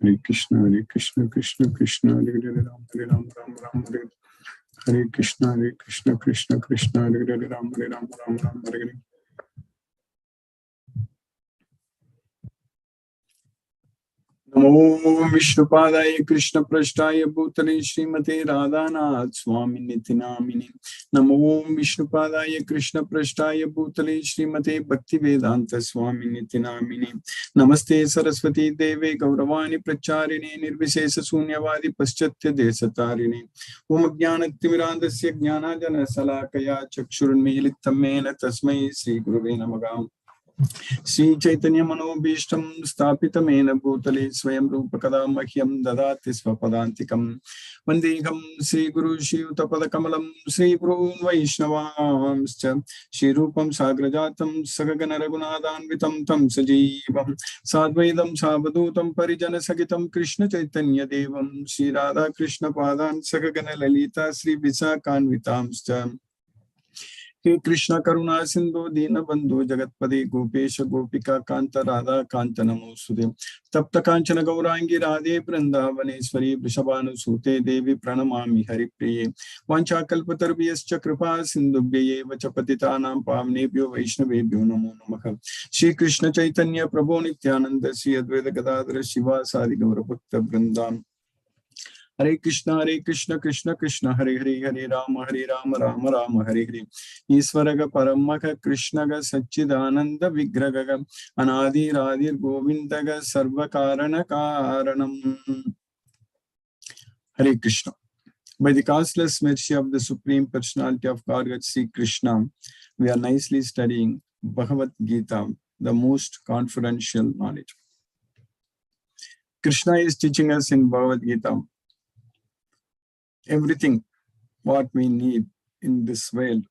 Hare Krishna, Krishna Krishna, Hare Hare, Ram Ram, Ram Hare. Hare Krishna, Krishna Krishna, Hare Hare, Ram Ram, Hare Hare. Namo Vishnupadaya Krishna Prashtaya Bhutale Srimate Radhanath Swami Nitinamini. Namo Vishnupadaya Krishna Prashtaya Bhutale Srimate Bhaktivedanta Swami Nitinamini. Namaste Saraswati Deve Gauravani Pracharini Nirvishesha Sunyavadi Paschatya Desatarini. Om Jnanatimirandasya Jnanajana Salakaya Chakshurunmilitam Mena Tasmai Sri Gurave Namaha. Sri Chaitanya Manobhishtam Sthapitamena Bhutale Swayam Rupa Kada Mahyam Dadati Swapadantikam Vandegam Sri Guru Shri Utapada Kamalam Sri Guru Vaishnavamscha Shri Rupam Sagrajatam Sagagana Raghunathanvitam Tam Sajeevam Sadvaidam Savadutam Parijana Sagitam Krishna Chaitanya Devam Shri Radha Krishna Padan Sagagana Lalita Sri Visakanvitamscha He Krishna Karuna Sindhu Dina Bandhu Jagatpade Gopesha Gopika Kanta Radha Kanta Namosude Tapta Kanchana Gaurangi Radhe Vrindavaneshwari Vrishabhanu Sute Devi Pranamami Haripriye Vancha Kalpatarviyascha Kripa Sindhubhye Vachapatitanam Pavnebhyo Vaishnavebhyo Namo Namaha Shri Krishna Chaitanya Prabhu Nityananda Sri Advaita Gadadhara Shiva Sadi Gaura Bhakta Vrindam Hare Krishna, Krishna Krishna, Hare Hare, Hare Rama, Rama Rama, Hare Hare. Isvaraga Paramaka Krishnaga Satchidananda Vigraga Anadi Radhir Govindaga Sarva Karana Karanam. Hare Krishna. By the causeless mercy of the Supreme Personality of Godhead, Sri Krishna, we are nicely studying Bhagavad Gita, the most confidential knowledge. Krishna is teaching us in Bhagavad Gita everything what we need in this world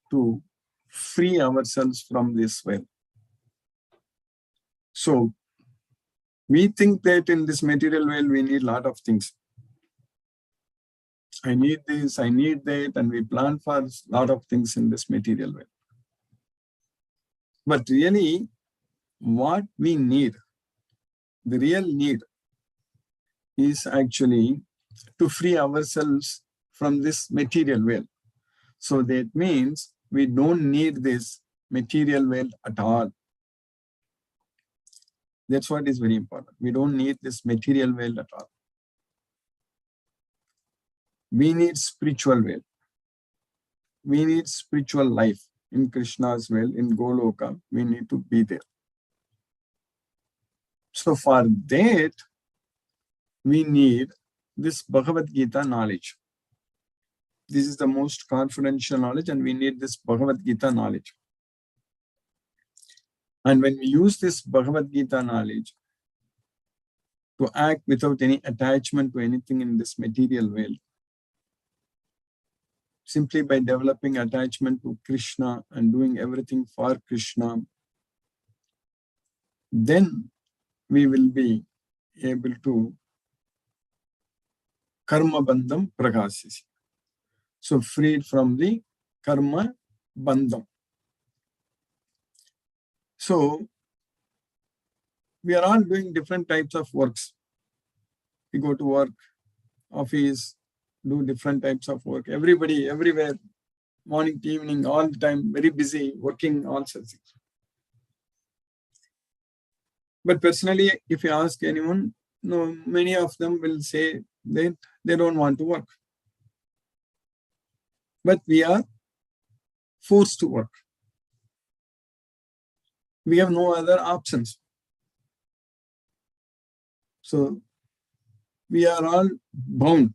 to free ourselves from this world. So we think that in this material world we need a lot of things. I need this, I need that, and we plan for a lot of things in this material world. But really, what we need, the real need, is actually to free ourselves from this material world. So that means we don't need this material world at all. That's what is very important. We don't need this material world at all. We need spiritual world. We need spiritual life in Krishna's world, in Goloka. We need to be there. So for that, we need this Bhagavad Gita knowledge. This is the most confidential knowledge, and we need this Bhagavad Gita knowledge. And when we use this Bhagavad Gita knowledge to act without any attachment to anything in this material world, simply by developing attachment to Krishna and doing everything for Krishna, then we will be able to karma bandham prakasisi. So freed from the karma bandham. So we are all doing different types of works. We go to work, office, do different types of work. Everybody, everywhere, morning to evening, all the time, very busy, working, all such things. But personally, if you ask anyone, no, many of them will say that they don't want to work. But we are forced to work. We have no other options. So we are all bound.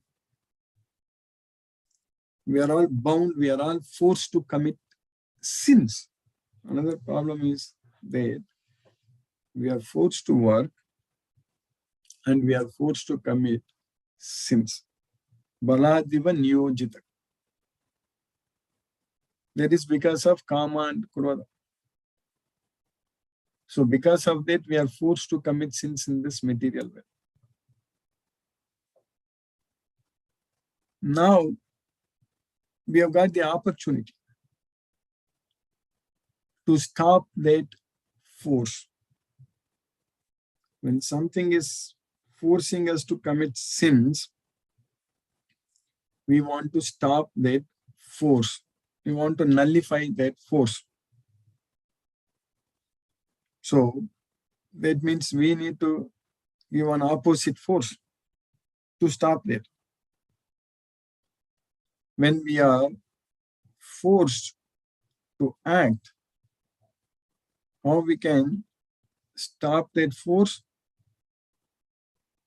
We are all bound. We are all forced to commit sins. Another problem is that we are forced to work and we are forced to commit sins. Baladiva niyojita. That is because of kama and krodha. So because of that, we are forced to commit sins in this material world. Now, we have got the opportunity to stop that force. When something is forcing us to commit sins, we want to stop that force. We want to nullify that force. So that means we need to give an opposite force to stop that. When we are forced to act, how we can stop that force?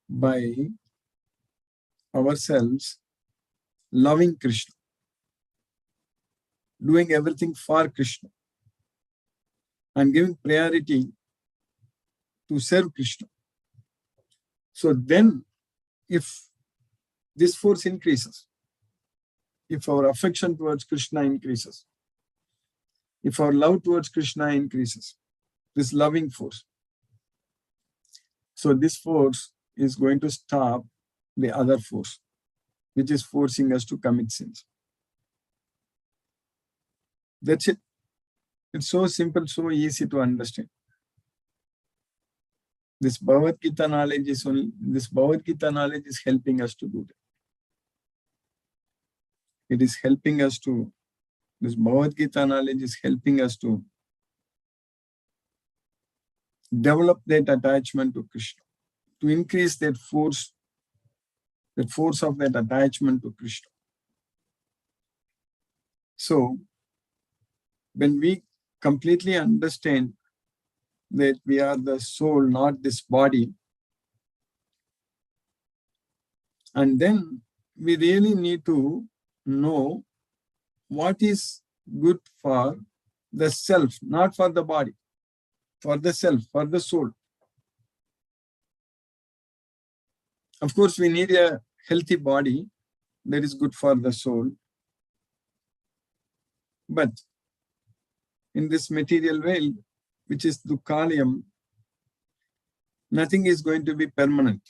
By ourselves loving Krishna, doing everything for Krishna, and giving priority to serve Krishna. So then, if this force increases, if our affection towards Krishna increases, if our love towards Krishna increases, this loving force, so this force is going to stop the other force, which is forcing us to commit sins. That's it. It's so simple, so easy to understand. This Bhagavad Gita knowledge is helping us to do that. It is helping us to, this Bhagavad Gita knowledge is helping us to develop that attachment to Krishna, to increase that force of that attachment to Krishna. So, when we completely understand that we are the soul, not this body, and then we really need to know what is good for the self, not for the body, for the self, for the soul. Of course, we need a healthy body that is good for the soul. But in this material world, which is Dukkalayam, nothing is going to be permanent.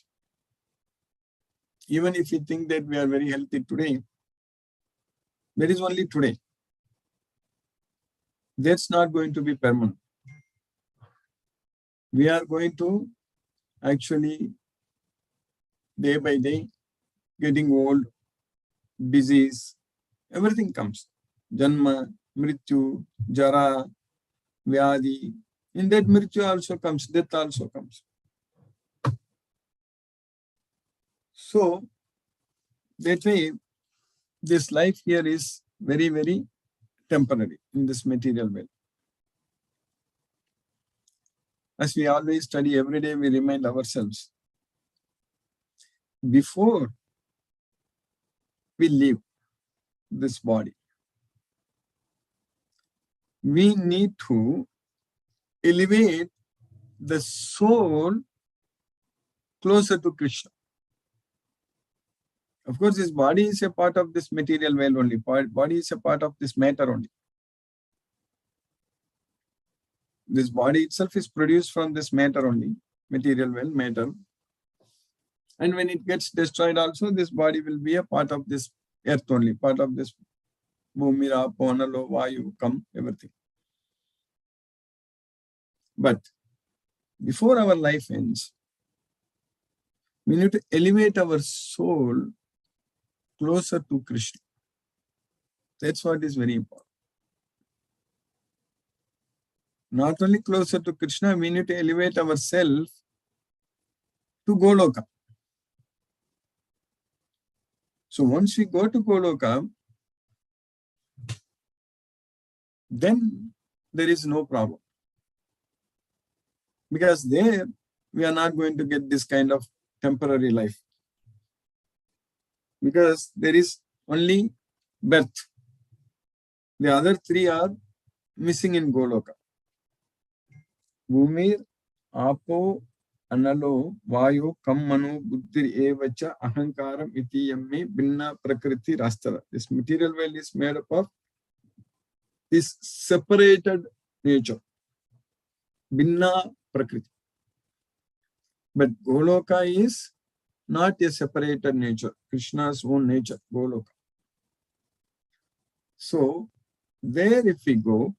Even if we think that we are very healthy today, that is only today. That's not going to be permanent. We are going to actually, day by day, getting old, disease, everything comes. Janma, Mrityu, Jara, Vyadi. In that Mrityu also comes, death also comes. So, that way, this life here is very, very temporary in this material world. As we always study, every day we remind ourselves, before we leave this body, we need to elevate the soul closer to Krishna. Of course, this body is a part of this material world only. Body is a part of this matter only. This body itself is produced from this matter only, material world, matter. And when it gets destroyed also, this body will be a part of this earth only, part of this Bhumira, Ponalo, Vayu, Kam, everything. But before our life ends, we need to elevate our soul closer to Krishna. That's what is very important. Not only closer to Krishna, we need to elevate ourselves to Goloka. So once we go to Goloka, then there is no problem. Because there, we are not going to get this kind of temporary life. Because there is only birth. The other three are missing in Goloka. Bhumir, Apo, Analo, Vayu, Kam, Manu, Buddhir, Evacha, Ahankaram, Iti, Yamme, Binna, Prakriti, Rastara. This material world is made up of this separated nature. Binna Prakriti. But Goloka is not a separated nature. Krishna's own nature, Goloka. So, there if we go,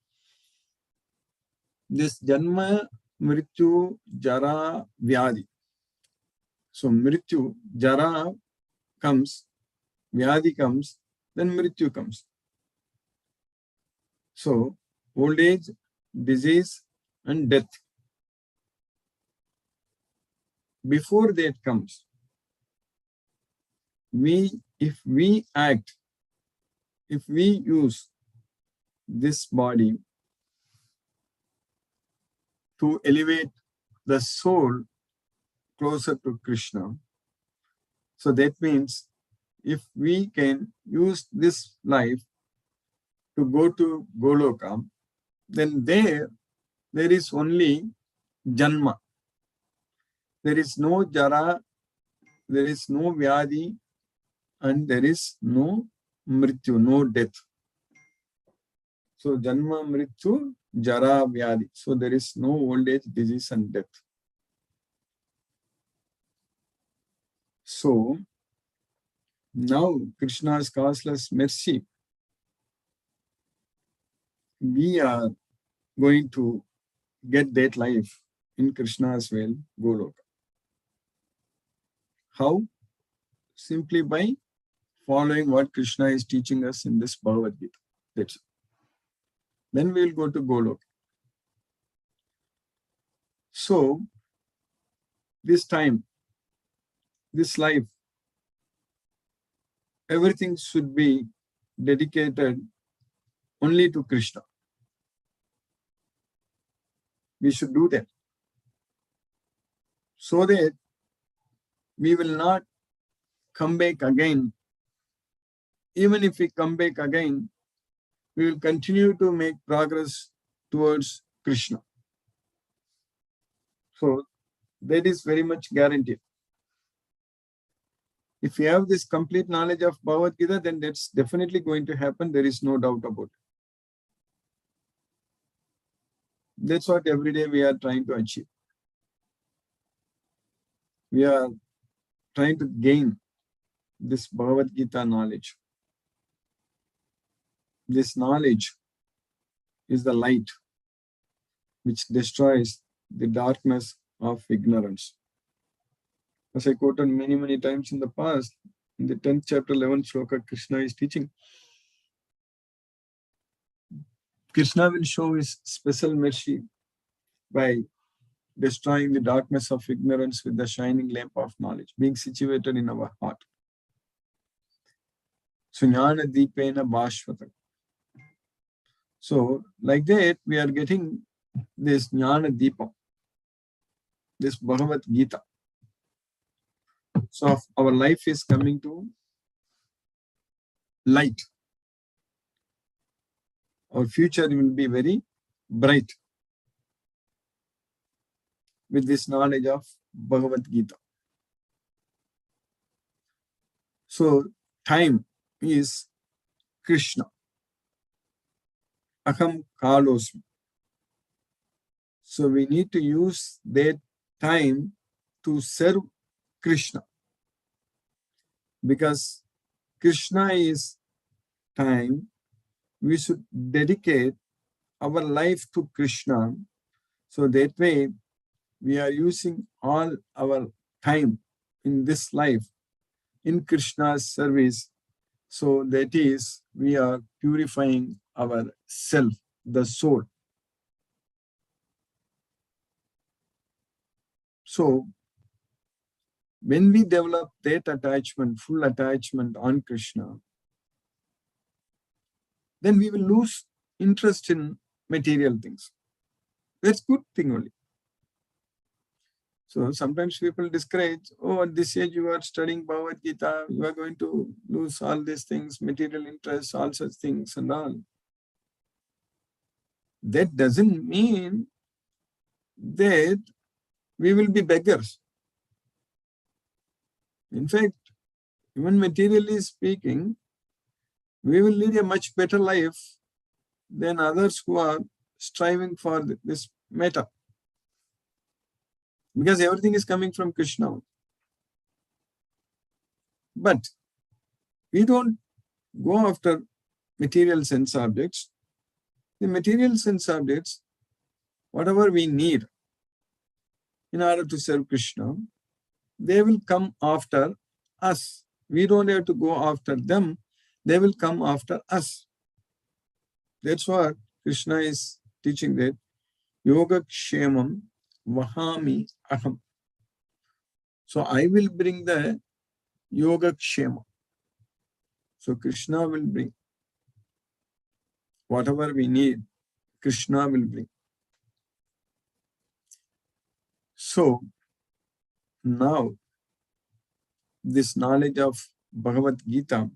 this Janma, Mrityu, Jara, Vyadi. So Mrityu, Jara comes, Vyadi comes, then Mrityu comes. So old age, disease and death. Before that comes, if we act, if we use this body to elevate the soul closer to Krishna, so that means if we can use this life to go to Goloka, then there is only Janma. There is no Jara, there is no Vyadi, and there is no Mrityu, no death. So Janma, Mrityu, Jara, Vyadi. So there is no old age, disease and death. So now Krishna's causeless mercy, we are going to get that life in Krishna's will, Goloka. How? Simply by following what Krishna is teaching us in this Bhagavad Gita. That's it. Then we will go to Goloka. So this time, this life, everything should be dedicated only to Krishna. We should do that, so that we will not come back again. Even if we come back again, we will continue to make progress towards Krishna. So that is very much guaranteed. If you have this complete knowledge of Bhagavad Gita, then that's definitely going to happen. There is no doubt about it. That's what every day we are trying to achieve. We are trying to gain this Bhagavad Gita knowledge. This knowledge is the light which destroys the darkness of ignorance. As I quoted many times in the past, in the 10th chapter, 11th shloka, Krishna is teaching. Krishna will show his special mercy by destroying the darkness of ignorance with the shining lamp of knowledge, being situated in our heart. Sunyana Deepena Bhashvata. So, like that, we are getting this Jnana Deepa, this Bhagavad Gita. So, our life is coming to light. Our future will be very bright with this knowledge of Bhagavad Gita. So, time is Krishna. Aham kalosmi. So, we need to use that time to serve Krishna. Because Krishna is time, we should dedicate our life to Krishna. So that way, we are using all our time in this life in Krishna's service. So that is, we are purifying our self, the soul. So when we develop that attachment, full attachment on Krishna, then we will lose interest in material things. That's good thing only. So sometimes people discourage, oh, at this age you are studying Bhagavad Gita, you are going to lose all these things, material interests, all such things and all. That doesn't mean that we will be beggars. In fact, even materially speaking, we will lead a much better life than others who are striving for this matter. Because everything is coming from Krishna. But we don't go after material sense objects. The material sense objects, whatever we need in order to serve Krishna, they will come after us. We don't have to go after them. They will come after us. That's what Krishna is teaching, that Yoga Kshemam Vahami Aham. So I will bring the Yoga Kshema. So Krishna will bring whatever we need. Krishna will bring. So now this knowledge of Bhagavad Gita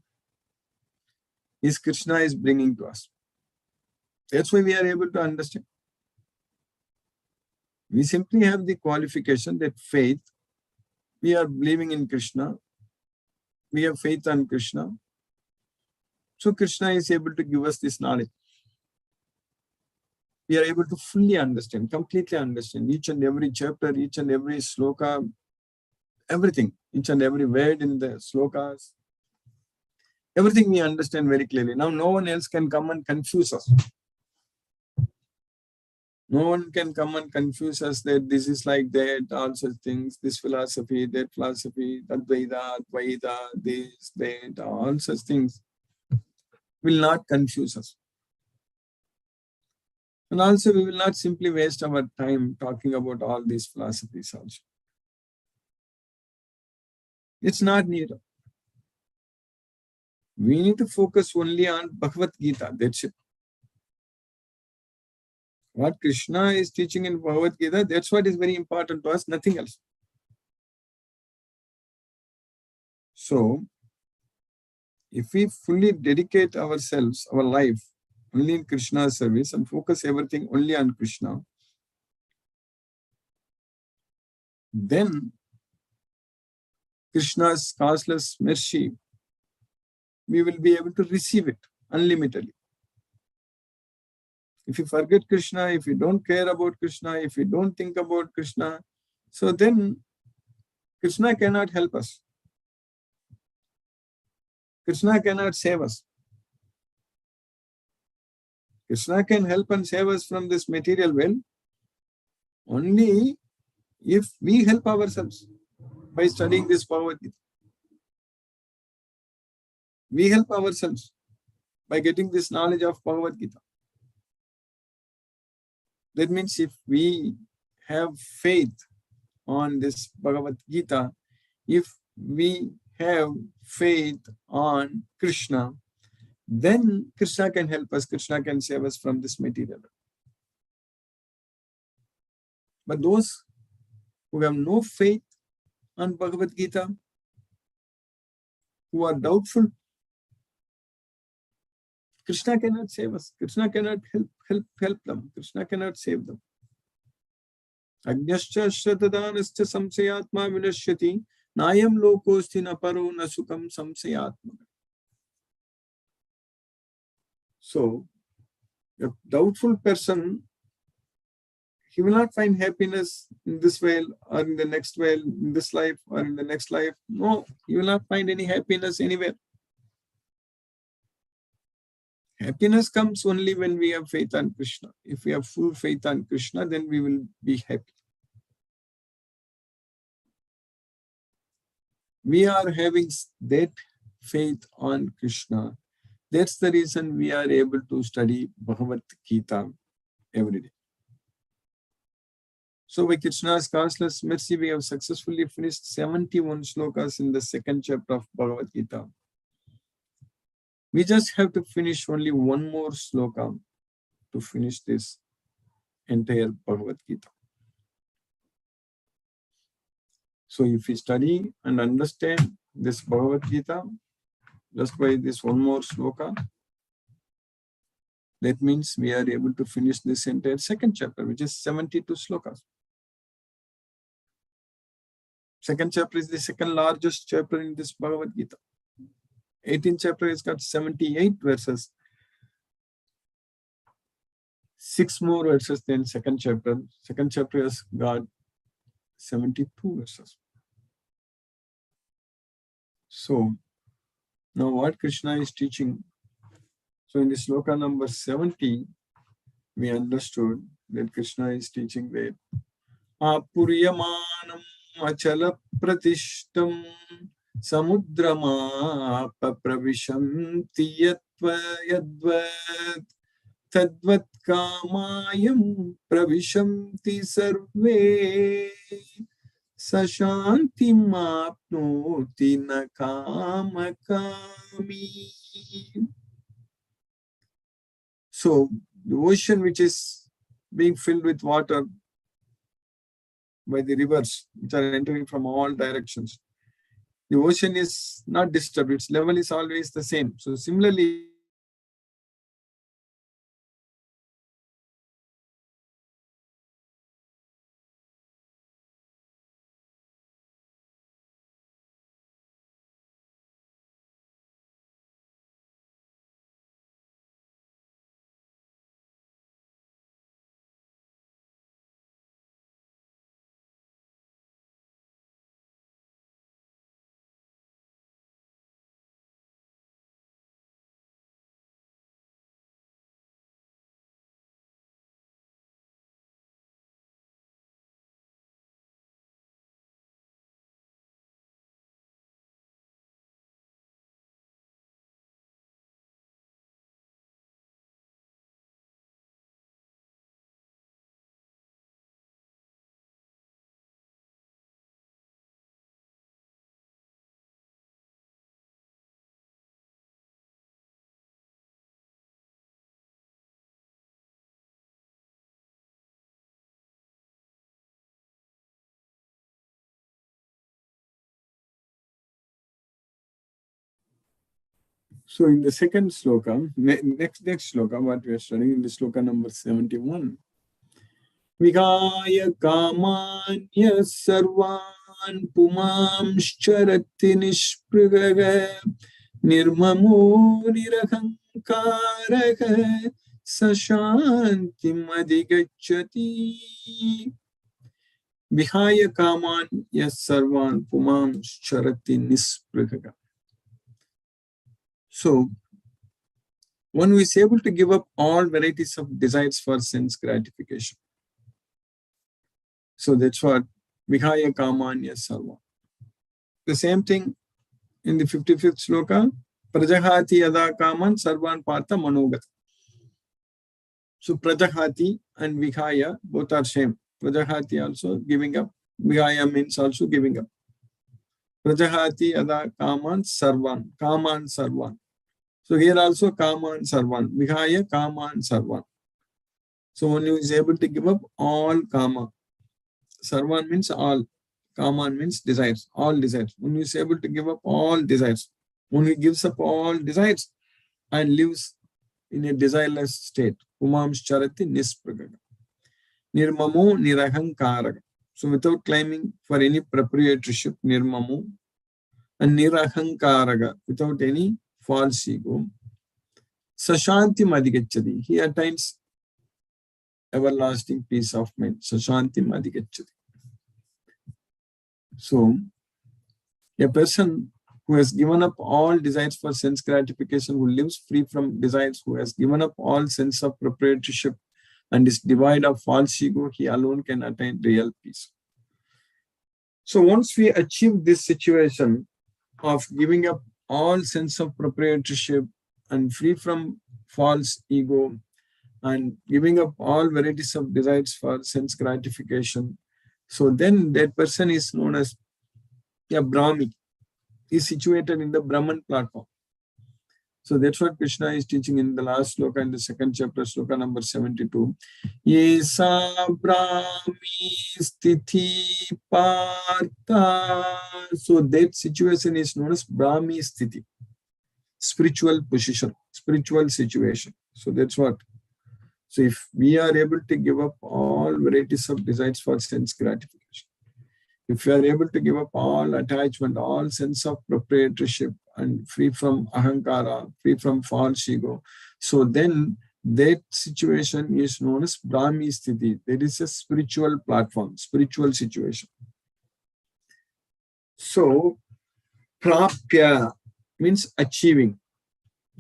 is Krishna is bringing to us. That's why we are able to understand. We simply have the qualification that faith, we are believing in Krishna, we have faith on Krishna. So Krishna is able to give us this knowledge. We are able to fully understand, completely understand each and every chapter, each and every sloka, everything, each and every word in the slokas. Everything we understand very clearly. Now no one else can come and confuse us. No one can come and confuse us that this is like that, all such things, this philosophy, that philosophy, Advaita, Advaita, this, that, all such things will not confuse us. And also we will not simply waste our time talking about all these philosophies also. It's not needed. We need to focus only on Bhagavad Gita, that's it. What Krishna is teaching in Bhagavad Gita, that's what is very important to us, nothing else. So, if we fully dedicate ourselves, our life, only in Krishna's service and focus everything only on Krishna, then Krishna's causeless mercy, we will be able to receive it unlimitedly. If you forget Krishna, if you don't care about Krishna, if you don't think about Krishna, so then Krishna cannot help us. Krishna cannot save us. Krishna can help and save us from this material world only if we help ourselves by studying this Bhagavad Gita. We help ourselves by getting this knowledge of Bhagavad Gita. That means if we have faith on this Bhagavad Gita, if we have faith on Krishna, then Krishna can help us, Krishna can save us from this material. But those who have no faith on Bhagavad Gita, who are doubtful, Krishna cannot save us. Krishna cannot help them. Krishna cannot save them. Agnyascha shratadhanascha samsayatma vinashyati nayam lokosti na paro na sukam samsayatma. So, a doubtful person, he will not find happiness in this world or in the next world, in this life or in the next life. No, he will not find any happiness anywhere. Happiness comes only when we have faith on Krishna. If we have full faith on Krishna, then we will be happy. We are having that faith on Krishna. That's the reason we are able to study Bhagavad Gita every day. So by Krishna's causeless mercy, we have successfully finished 71 slokas in the second chapter of Bhagavad Gita. We just have to finish only one more sloka to finish this entire Bhagavad Gita. So if we study and understand this Bhagavad Gita just by this one more sloka, that means we are able to finish this entire second chapter, which is 72 slokas. Second chapter is the second largest chapter in this Bhagavad Gita. 18th chapter has got 78 verses. 6 more verses than second chapter. Second chapter has got 72 verses. So, now what Krishna is teaching. So in the sloka number 70, we understood that Krishna is teaching that Apuryamanam achala pratishtam samudrama pravishanti yadvat tadvat kamayam pravishanti sarve sashantim apnoti na kamakami. So the ocean which is being filled with water by the rivers which are entering from all directions, the ocean is not disturbed, its level is always the same. So similarly, so in the second sloka, next sloka, what we are studying in the sloka number 71. Vihaya kamanya sarvan pumamscharati nishprigaga nirmamo nirahankaraga sashantim adhigacchati. Vihaya kamanya sarvan pumamscharati nishprigaga. So, one who is able to give up all varieties of desires for sense gratification. So that's what Vihaya Kamanya Sarva. The same thing in the 55th sloka, Prajahati Yada Kaman Sarvan Partha Manogat. So Prajahati and Vihaya both are same. Prajahati also giving up. Vihaya means also giving up. Prajahati Yada Kaman Sarvan. Kaman Sarvan. So here also Kaman Sarvan. Vihaya Kaman Sarvan. So one who is able to give up all Kama. Sarvan means all. Kaman means desires, all desires. One who is able to give up all desires. One who gives up all desires and lives in a desireless state. Umamscharati nispragaga. Nirmamo nirahankaraga. So without claiming for any proprietorship, nirmamo, and nirahankaraga, without any false ego. Sashanti madhigacchati. He attains everlasting peace of mind. Sashanti madhigacchati. So, a person who has given up all desires for sense gratification, who lives free from desires, who has given up all sense of proprietorship and is devoid of false ego, he alone can attain real peace. So once we achieve this situation of giving up all sense of proprietorship and free from false ego and giving up all varieties of desires for sense gratification, so then that person is known as a Brahmi, is situated in the Brahman platform. So that's what Krishna is teaching in the last sloka in the second chapter, sloka number 72. Yesa Brahmi Sthiti Partha. So that situation is known as Brahmi Sthiti, spiritual position, spiritual situation. So that's what. So if we are able to give up all varieties of desires for sense gratification, if we are able to give up all attachment, all sense of proprietorship and free from ahankara, free from false ego, so then that situation is known as Brahmi Sthiti. That is a spiritual platform, spiritual situation. So, prapya means achieving.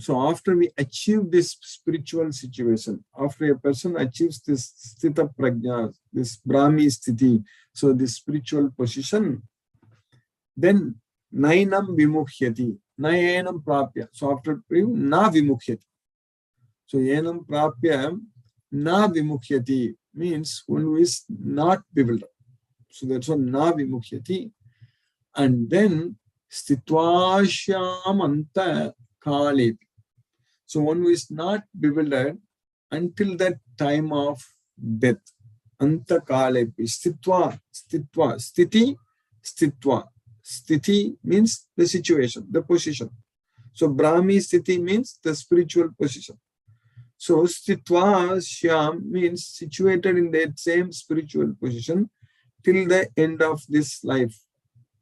So after we achieve this spiritual situation, after a person achieves this sthita prajna, this brahmi sthiti, so this spiritual position, then nainam vimukhyati, nayenam prapya. So after na vimukhyati. So yenam prapya na vimukhyati means one who is not bewildered. So that's what na vimukhyati. And then sthitva kalepi. So one who is not bewildered until that time of death. Anta kalepi. Sthitva, sthiti, sthitva. Sthiti means the situation, the position. So Brahmi sthiti means the spiritual position. So sthitva shyam means situated in that same spiritual position till the end of this life,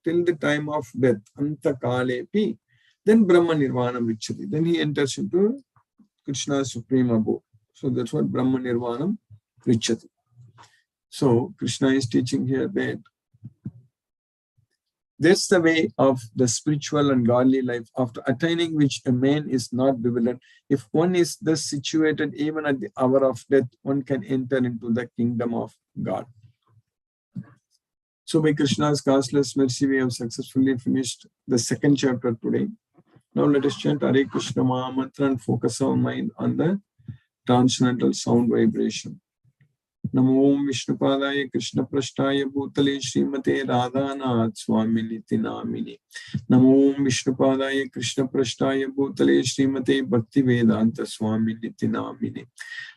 till the time of death. Anta kalepi. Then Brahma Nirvana Vichati. Then he enters into Krishna's supreme abode. So that's what Brahma Nirvana Vichati. So Krishna is teaching here that that's the way of the spiritual and godly life, after attaining which a man is not bewildered. If one is thus situated, even at the hour of death, one can enter into the kingdom of God. So by Krishna's causeless mercy, we have successfully finished the second chapter today. Now let us chant Hare Krishna Maha Mantra and focus our mind on the transcendental sound vibration. Namo Om Vishnupadaya Krishna Prasthaya Bhutale Srimate Radhanath Swaminiti Namini. Namo Om Vishnupadaya Krishna Prasthaya Bhutale Srimate Bhaktivedanta Swaminiti Namini.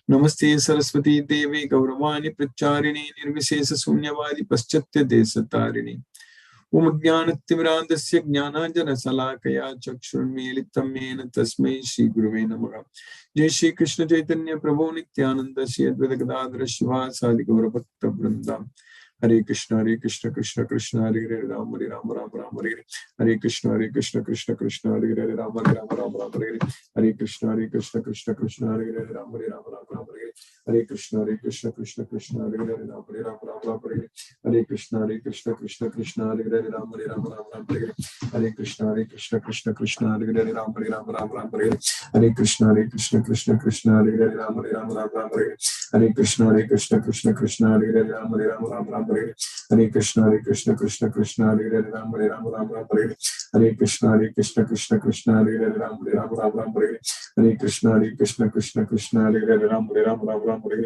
Namaste Saraswati Devi Gauravani Pracharini Nirvisesa Sunyavadi Paschatya Desatarini. Om Jnanatimirandasya Jnananjana Salakaya Chakshurmilitam Mena Tasmai Shri Guruve Namaha. Jai Shri Krishna Chaitanya Prabhu Nityananda Shri Advaita Gadadhara Shivasadi Gaura Bhakta Vrindam. Hare Krishna Krishna Krishna Hare Hare Rama Rama Rama Rama Hare Hare Krishna Krishna Krishna Hare Hare Rama Rama Rama Hare Hare Krishna Krishna Krishna Hare Hare Rama Rama Rama Hare Krishna Krishna Krishna Hare Hare Rama Rama Rama Hare Krishna Krishna Krishna Hare Hare Rama Rama Rama Hare Krishna Krishna Krishna Hare Hare Rama Rama Rama Hare Krishna Krishna Krishna Hare Hare Rama Rama Rama Hare Krishna Krishna Hare Hare Rama Rama Rama Hare Krishna Krishna Krishna Hare Hare Rama Rama Rama Hare Krishna Krishna Krishna Hare Hare Rama Rama Rama Hare Krishna Krishna Krishna Hare Hare Rama Rama Rama Hare Krishna Krishna Krishna Hare Hare Rama Rama Rama Hare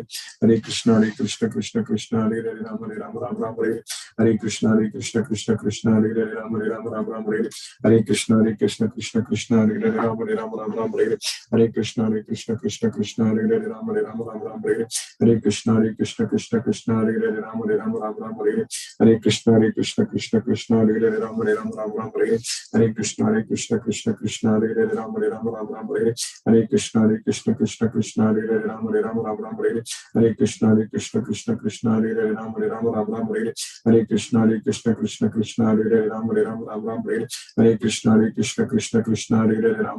Krishna Krishna Krishna Hare Hare Rama Rama Rama Hare Krishna Krishna Krishna Hare Hare Rama Rama Rama Hare Krishna Krishna Krishna Hare Hare Rama Rama Rama Hare Krishna Krishna Krishna Hare Hare Rama Rama Rama Hare Krishna Krishna Krishna Hare Hare Rama Rama Rama Hare Krishna Krishna Krishna Hare Hare Rama Rama Rama Hare Krishna Krishna Krishna Hare Hare Rama Rama Rama Hare Krishna Krishna Krishna Hare Hare Rama Rama Rama Hare Krishna Krishna Krishna Hare Hare Rama Rama Rama Hare Krishna Krishna Krishna Hare Hare Rama Rama Rama Hare Krishna Krishna Krishna Hare Hare Rama Rama Rama Hare Krishna Krishna Krishna Hare Hare Rama Rama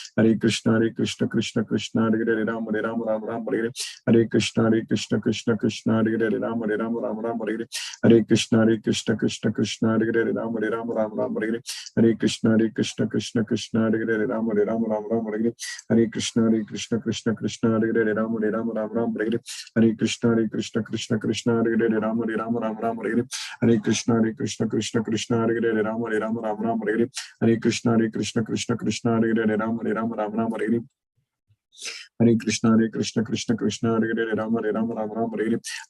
Hare Krishna Krishna Krishna Hare Hare Rama Rama Hare Krishna Krishna Krishna Hare Hare Rama Rama Hare Krishna Krishna Krishna Hare Hare Rama Rama Hare Krishna Krishna Krishna Hare Hare Rama Rama Hare Krishna Krishna Krishna Hare Hare Rama Rama Hare Krishna Krishna Krishna Hare Hare Rama Rama Hare Krishna Krishna Krishna Hare Hare Rama Rama Hare Krishna Krishna Krishna Hare Hare Rama Rama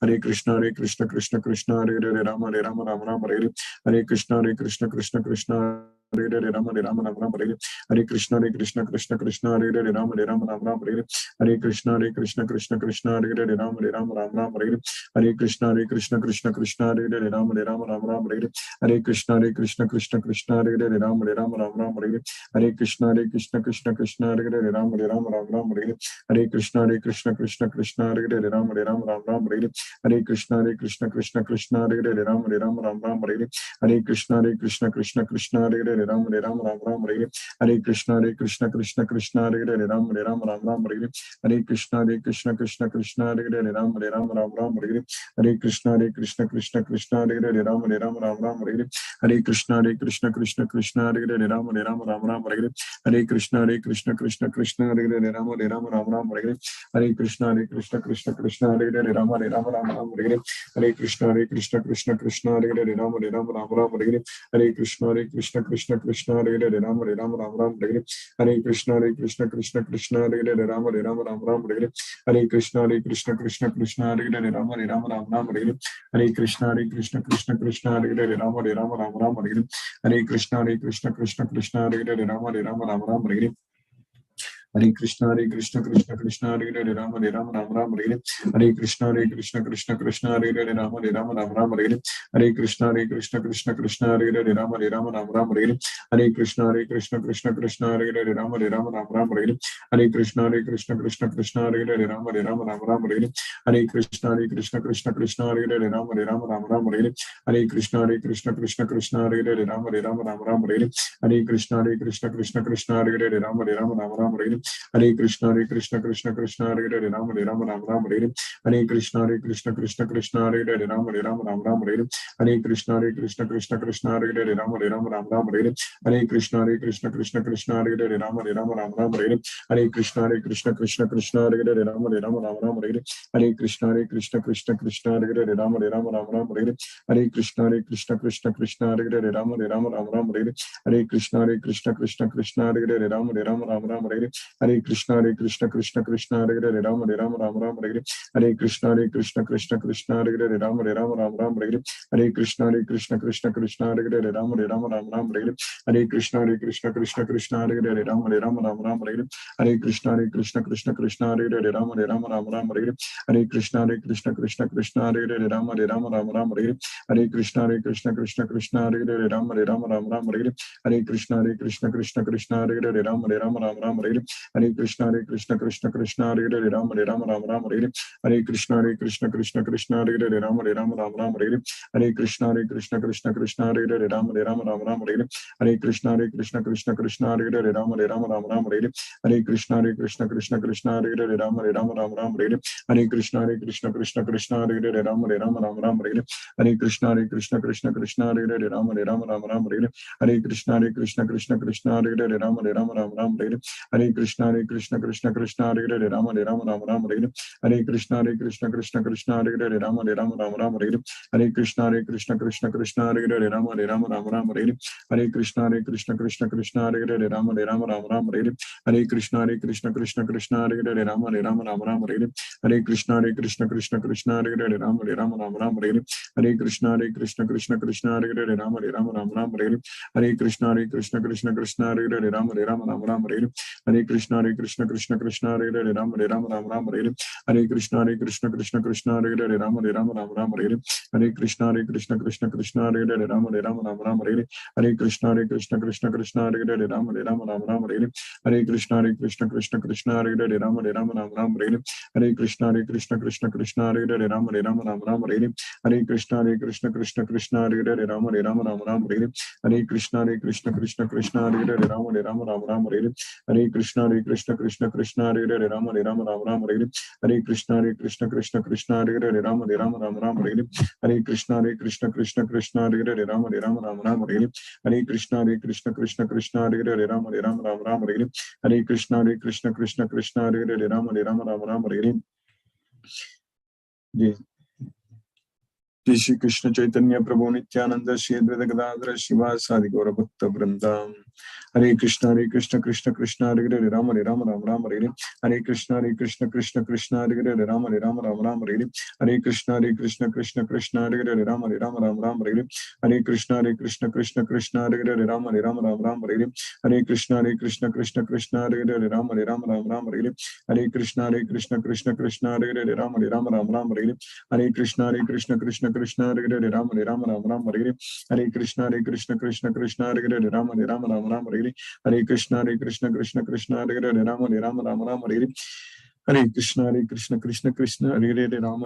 Hare Krishna Krishna Krishna Hare Hare Rama Rama Hare Krishna Krishna Krishna Hare Hare Rama Rama Hare Krishna Krishna Krishna Hare Hare Rama Rama Hare Krishna Krishna Krishna Hare Hare Rama Rama Hare Krishna Krishna Krishna Hare Hare Rama Rama Hare Krishna Krishna Krishna Hare Hare Rama Rama Hare Krishna Krishna Krishna Hare Hare Rama Rama Hare Krishna Krishna Krishna Hare Hare Rama Rama Hare Krishna Krishna Krishna Hare Hare Rama Rama Hare Krishna Krishna Krishna Hare Hare Rama Rama Hare Krishna Krishna Krishna Hare Hare Rama Rama Hare Krishna Krishna Krishna Hare Hare Hare Ram Hare Ram Ram Ram Hare Hare Hare Krishna Krishna Krishna Hare Hare Ram Hare Ram Ram Ram Hare Hare Hare Krishna Krishna Krishna Hare Hare Ram Hare Ram Ram Ram Hare Hare Hare Krishna Krishna Krishna Hare Hare Ram Hare Ram Ram Ram Hare Hare Hare Krishna Krishna Hare Hare Ram Hare Ram Ram Ram Hare Hare Hare Krishna Krishna Hare Hare Ram Hare Ram Ram Ram Hare Hare Hare Krishna Krishna Hare Hare Ram Hare Ram Ram Ram Hare Hare Hare Krishna Krishna Hare Hare Ram Hare Ram Ram Ram Hare Hare Hare Krishna Krishna Hare Hare Ram Hare Ram Ram Ram Hare Hare Hare Krishna Krishna Hare Hare Ram Hare Ram Ram Ram Hare Hare Hare Krishna Krishna Hare Hare Ram Hare Ram Ram Ram Hare Hare Hare Krishna Krishna Hare Hare Ram Hare Ram Ram Ram Hare Hare Hare Krishna Krishna Hare Hare Ram Hare Ram Ram Ram Hare Hare Hare Krishna Krishna Hare Hare Ram Hare Ram Ram Ram Hare Hare Hare Krishna Krishna Hare Hare Ram Hare Ram Ram Ram Hare Hare Hare Krishna Krishna Hare Hare Ram Hare Ram Ram Ram Hare Hare Hare Krishna Krishna Hare Hare Ram Hare Ram Ram Ram Hare Hare Hare Krishna Krishna Hare Hare Ram Hare Ram Ram Ram Hare Hare Hare Krishna Krishna Hare Hare Ram Hare Ram Ram Ram Hare Hare Hare Krishna Krishna Hare Hare Ram Hare Ram Ram Ram Hare Hare Hare Krishna Krishna Hare Hare Ram Hare Ram Ram Ram Hare Hare Hare Krishna Krishna Hare Hare Ram Hare Ram Ram Ram Hare Hare Hare Krishna Krishna Hare Hare Ram Hare Ram Ram Ram Hare Hare Hare Krishna Krishna Hare Hare Ram Hare Ram Ram Ram Hare Hare Hare Krishna Krishna Hare Hare Ram Hare Ram Ram Ram Hare Hare Hare Krishna Krishna Hare Hare Ram Hare Ram Ram Ram Hare Hare Hare Krishna Krishna Hare Hare Ram Hare Ram Ram Ram Hare Hare Hare Krishna Krishna Hare Hare Ram Hare Ram Ram Ram Hare Hare Hare Krishna Krishna Hare Hare Ram Hare Ram Ram Ram Hare Hare Hare Krishna Krishna Hare Hare Ram Hare Ram Ram Ram Hare Hare Hare Krishna Krishna Hare Hare Ram Hare Ram Ram Ram Hare Hare Hare Krishna Krishna Hare Hare Ram Hare Ram Ram Ram Hare Hare Hare Krishna Krishna Hare Hare Ram Hare Ram Ram Ram Hare Hare Hare Krishna Krishna Hare Hare Ram Hare Ram Ram Ram Hare Hare Hare Krishna Krishna Hare Hare Ram Hare Ram Ram Ram Hare Hare Hare Krishna Krishna Hare Hare Ram Hare Ram Ram Ram Hare Hare Hare Krishna Krishna Hare Hare Ram Hare Ram Ram Ram Hare Hare Hare Krishna Krishna Hare Hare Ram Hare Ram Ram Ram Hare Hare Hare Krishna Krishna Hare Hare Ram Hare Ram Ram Ram Hare Hare Hare Krishna Krishna Hare Hare Ram Hare Ram Ram Ram Hare Hare Hare Krishna Krishna Hare Hare Ram Hare Ram Ram Ram Hare Hare Hare Krishna Krishna Hare Hare Ram Hare Ram Ram Ram Hare Hare Hare Krishna Krishna Hare Hare Ram Hare Ram Ram Ram Hare Hare Hare Krishna Krishna Hare Hare Ram Hare Ram Ram Ram Hare Hare Hare Krishna Krishna Hare Hare Ram Hare Ram Ram Ram Hare Hare Hare Krishna Krishna Hare Hare Ram Hare Ram Ram Ram Hare Hare Hare Krishna Krishna Hare Hare Ram Hare Ram Ram Ram Hare Hare Hare Krishna Krishna Hare Hare Ram Hare Ram Ram Ram Hare Hare Hare Krishna Krishna Hare Hare Ram Hare Ram Ram Ram Hare Hare Hare Krishna Krishna Hare Hare Ram Hare Ram Ram Ram Hare Hare Hare Krishna Krishna Hare Hare Ram Hare Ram Ram Ram Hare Hare Hare Krishna Krishna Hare Hare Ram Hare Ram Ram Ram Hare Hare Hare Krishna Krishna Hare Hare Ram Hare Ram Ram Ram Hare Hare Hare Krishna Krishna Hare Hare Ram Hare Ram Ram Ram Hare Hare Hare Krishna Krishna Hare Hare Ram Hare Ram Ram Ram Hare Hare Hare Krishna Krishna Hare Hare Ram Hare Ram Ram Ram Hare Hare Hare Krishna Krishna Hare Hare Ram Hare Ram Ram Ram Hare Hare Hare Krishna Krishna Hare Hare Ram Hare Ram Ram Ram Hare Hare Hare Krishna Krishna Hare Hare Ram Hare Ram Ram Ram Hare Hare Hare Krishna Krishna Hare Hare Ram Hare Ram Ram Ram Hare Hare Hare Krishna Krishna Hare Hare Ram Hare Ram Ram Ram Hare Hare Hare Krishna Krishna Hare Hare Ram Hare Ram Ram Ram Hare Hare Hare Krishna Krishna Hare Hare Ram Hare Ram Ram Ram Hare Hare Hare Krishna Krishna Hare Hare Ram Hare Ram Ram Ram Hare Hare Hare Krishna Krishna Hare Hare Ram Hare Ram Ram Ram Hare Hare Hare Krishna Krishna Hare Hare Ram Hare Ram Ram Ram Hare Hare जी श्री कृष्ण चैतन्य प्रभु नित्यानंद श्री अद्वैत गदाधर शिवासादि गौर भक्त वृंदा हरे Krishna Krishna Krishna Hare Hare Ram Ram Ram Hare Hare Krishna Krishna Krishna Hare Hare Ram Ram Ram Hare Hare Krishna Krishna Krishna Hare Hare Ram Ram Ram Hare Hare Krishna Krishna Krishna Hare Hare Ram Ram Ram Hare Hare Krishna Krishna Krishna Hare Hare Ram Ram Hare Hare Krishna Krishna Hare Hare Ram Ram Hare Hare Krishna Krishna Hare Hare Ram Ram Hare Hare Krishna Krishna Hare Hare Ram Ram Hare Hare Krishna Krishna Hare Hare Ram Ram Hare Hare Krishna Krishna Krishna Hare Hare Ram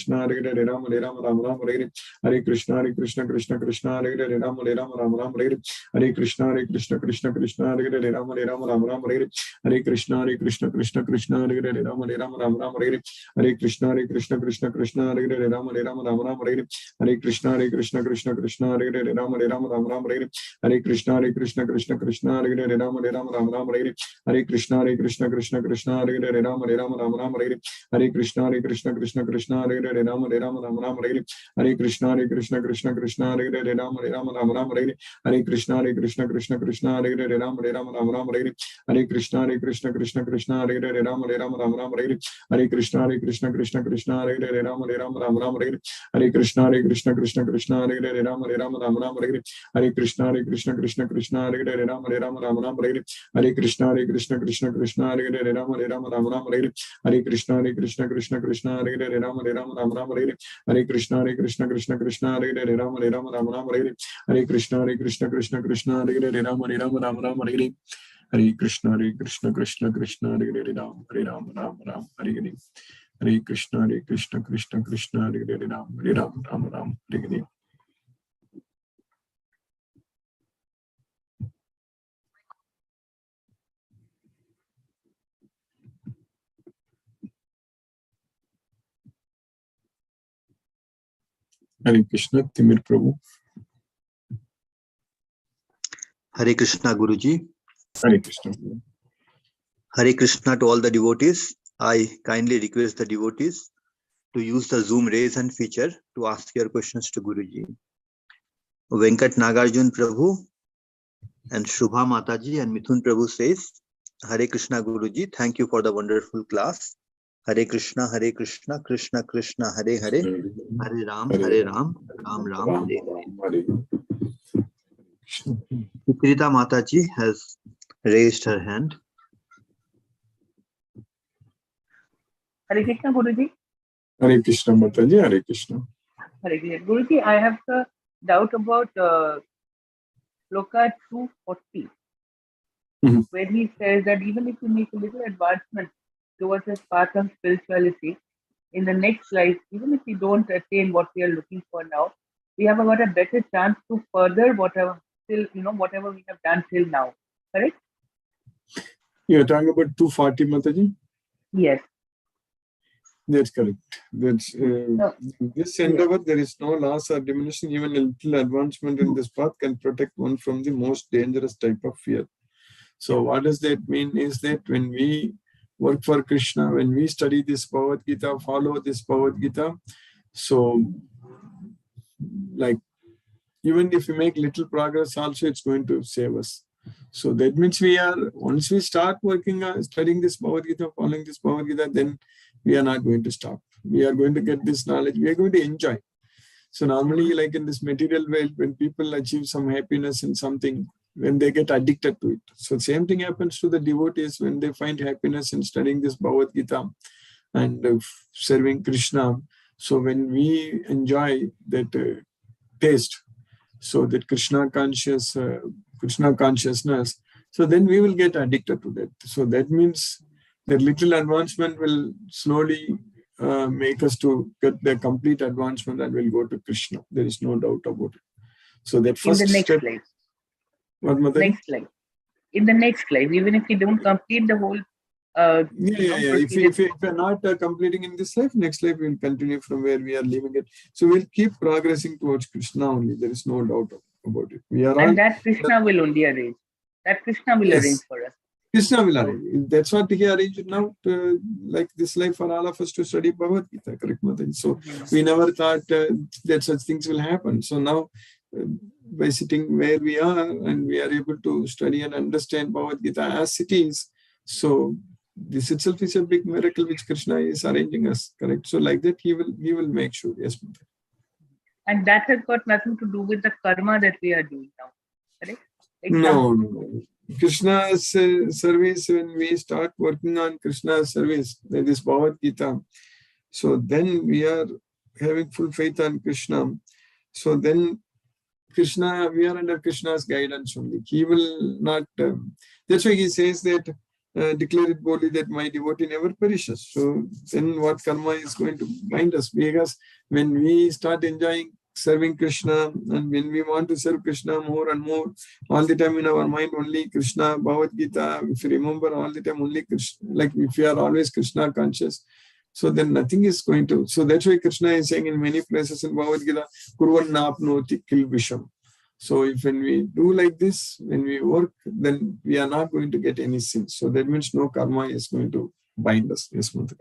Krishna Hare Hare Ram Ram Ram Hare Hare Hare Krishna Krishna Krishna Hare Hare Ram Ram Ram Hare Hare Hare Krishna Krishna Krishna Hare Hare Ram Ram Ram Hare Hare Hare Krishna Krishna Hare Hare Ram Ram Ram Hare Hare Hare Krishna Krishna Hare Hare Ram Ram Ram Hare Hare Hare Krishna Krishna Hare Hare Ram Ram Ram Hare Hare Hare Krishna Krishna Hare Hare Ram Ram Ram Hare Hare Hare Krishna Krishna Hare Hare Ram Ram Hare Hare Hare Krishna Krishna Hare Hare Ram Ram Hare Hare Hare Krishna Krishna Hare Hare Ram Ram Hare Hare Hare Krishna Krishna Hare Hare Ram Ram Hare Hare Hare Krishna Krishna Hare Hare Ram Ram Hare Hare Hare Krishna Krishna Hare Hare Ram Ram Hare Hare Hare Krishna Krishna Hare Hare Ram Ram Hare Hare Hare Krishna Krishna Hare Hare Ram Ram Hare Hare Hare Krishna Krishna Hare Hare Ram Ram Hare Hare Hare Krishna Krishna Hare Hare Ram Ram Hare Hare Hare Krishna Krishna Hare Hare Ram Ram Hare Hare Hare Krishna Krishna Hare Hare Ram Ram Hare Hare Hare Krishna Krishna Hare Hare Ram Ram Hare Hare Hare Krishna Krishna Hare Hare Ram Ram Hare Hare. Hare Krishna, Timir Prabhu. Hare Krishna, Guruji. Hare Krishna. Hare Krishna to all the devotees. I kindly request the devotees to use the Zoom raise hand feature to ask your questions to Guruji. Venkat Nagarjun Prabhu and Shubha Mataji and Mithun Prabhu says, Hare Krishna, Guruji. Thank you for the wonderful class. Hare Krishna, Krishna Krishna, Hare Hare, Hare Ram, Ram Ram, Hare Hare. Sukrita Mataji has raised her hand. Hare Krishna, Guruji. Hare Krishna, Mataji. Hare Krishna. Hare Krishna. Guruji, I have a doubt about Sloka 240, where he says that even if we make a little advancement towards a path of spirituality, in the next life, even if we don't attain what we are looking for now, we have got a better chance to further whatever we have done till now. Correct? You are talking about 240, Mataji? Yes. That's correct. That's this endeavor, there is no loss or diminution. Even a little advancement in this path can protect one from the most dangerous type of fear. So what does that mean is that when we work for Krishna, when we study this Bhagavad Gita, follow this Bhagavad Gita, so like even if we make little progress also, it's going to save us. So that means once we start working on studying this Bhagavad Gita, following this Bhagavad Gita, then we are not going to stop. We are going to get this knowledge. We are going to enjoy. So normally, like in this material world, when people achieve some happiness in something, when they get addicted to it. So same thing happens to the devotees when they find happiness in studying this Bhagavad Gita and serving Krishna. So when we enjoy that taste, so that Krishna consciousness, so then we will get addicted to that. So that means that little advancement will slowly make us to get the complete advancement and will go to Krishna. There is no doubt about it. So that first in the next step. Life. What, Mother? Next life. In the next life, even if we don't complete the whole. If we are not completing in this life, next life we will continue from where we are leaving it. So we'll keep progressing towards Krishna only. There is no doubt about it. We are and that Krishna will only arrange. That Krishna will arrange for us. Krishna will arrange. That's what he arranged now, like this life for all of us to study Bhagavad Gita, correct, Mother? So we never thought that such things will happen. So now, by sitting where we are and we are able to study and understand Bhagavad Gita as it is, so this itself is a big miracle which Krishna is arranging us, correct? So like that, he will make sure. Yes, Mother. And that has got nothing to do with the karma that we are doing now, correct? No. Krishna's service, when we start working on Krishna's service, that is Bhagavad Gita, so then we are having full faith on Krishna. So then Krishna, we are under Krishna's guidance only. He will not, that's why he says that declare it boldly that my devotee never perishes. So then what karma is going to bind us? Because when we start enjoying serving Krishna, and when we want to serve Krishna more and more, all the time in our mind only Krishna, Bhagavad Gita, if you remember all the time only Krishna, like if you are always Krishna conscious, so then nothing is going to. So that's why Krishna is saying in many places in Bhagavad Gita, Kurvan napnoti kil visham. So if when we do like this, when we work, then we are not going to get any sins. So that means no karma is going to bind us. Yes, Mother.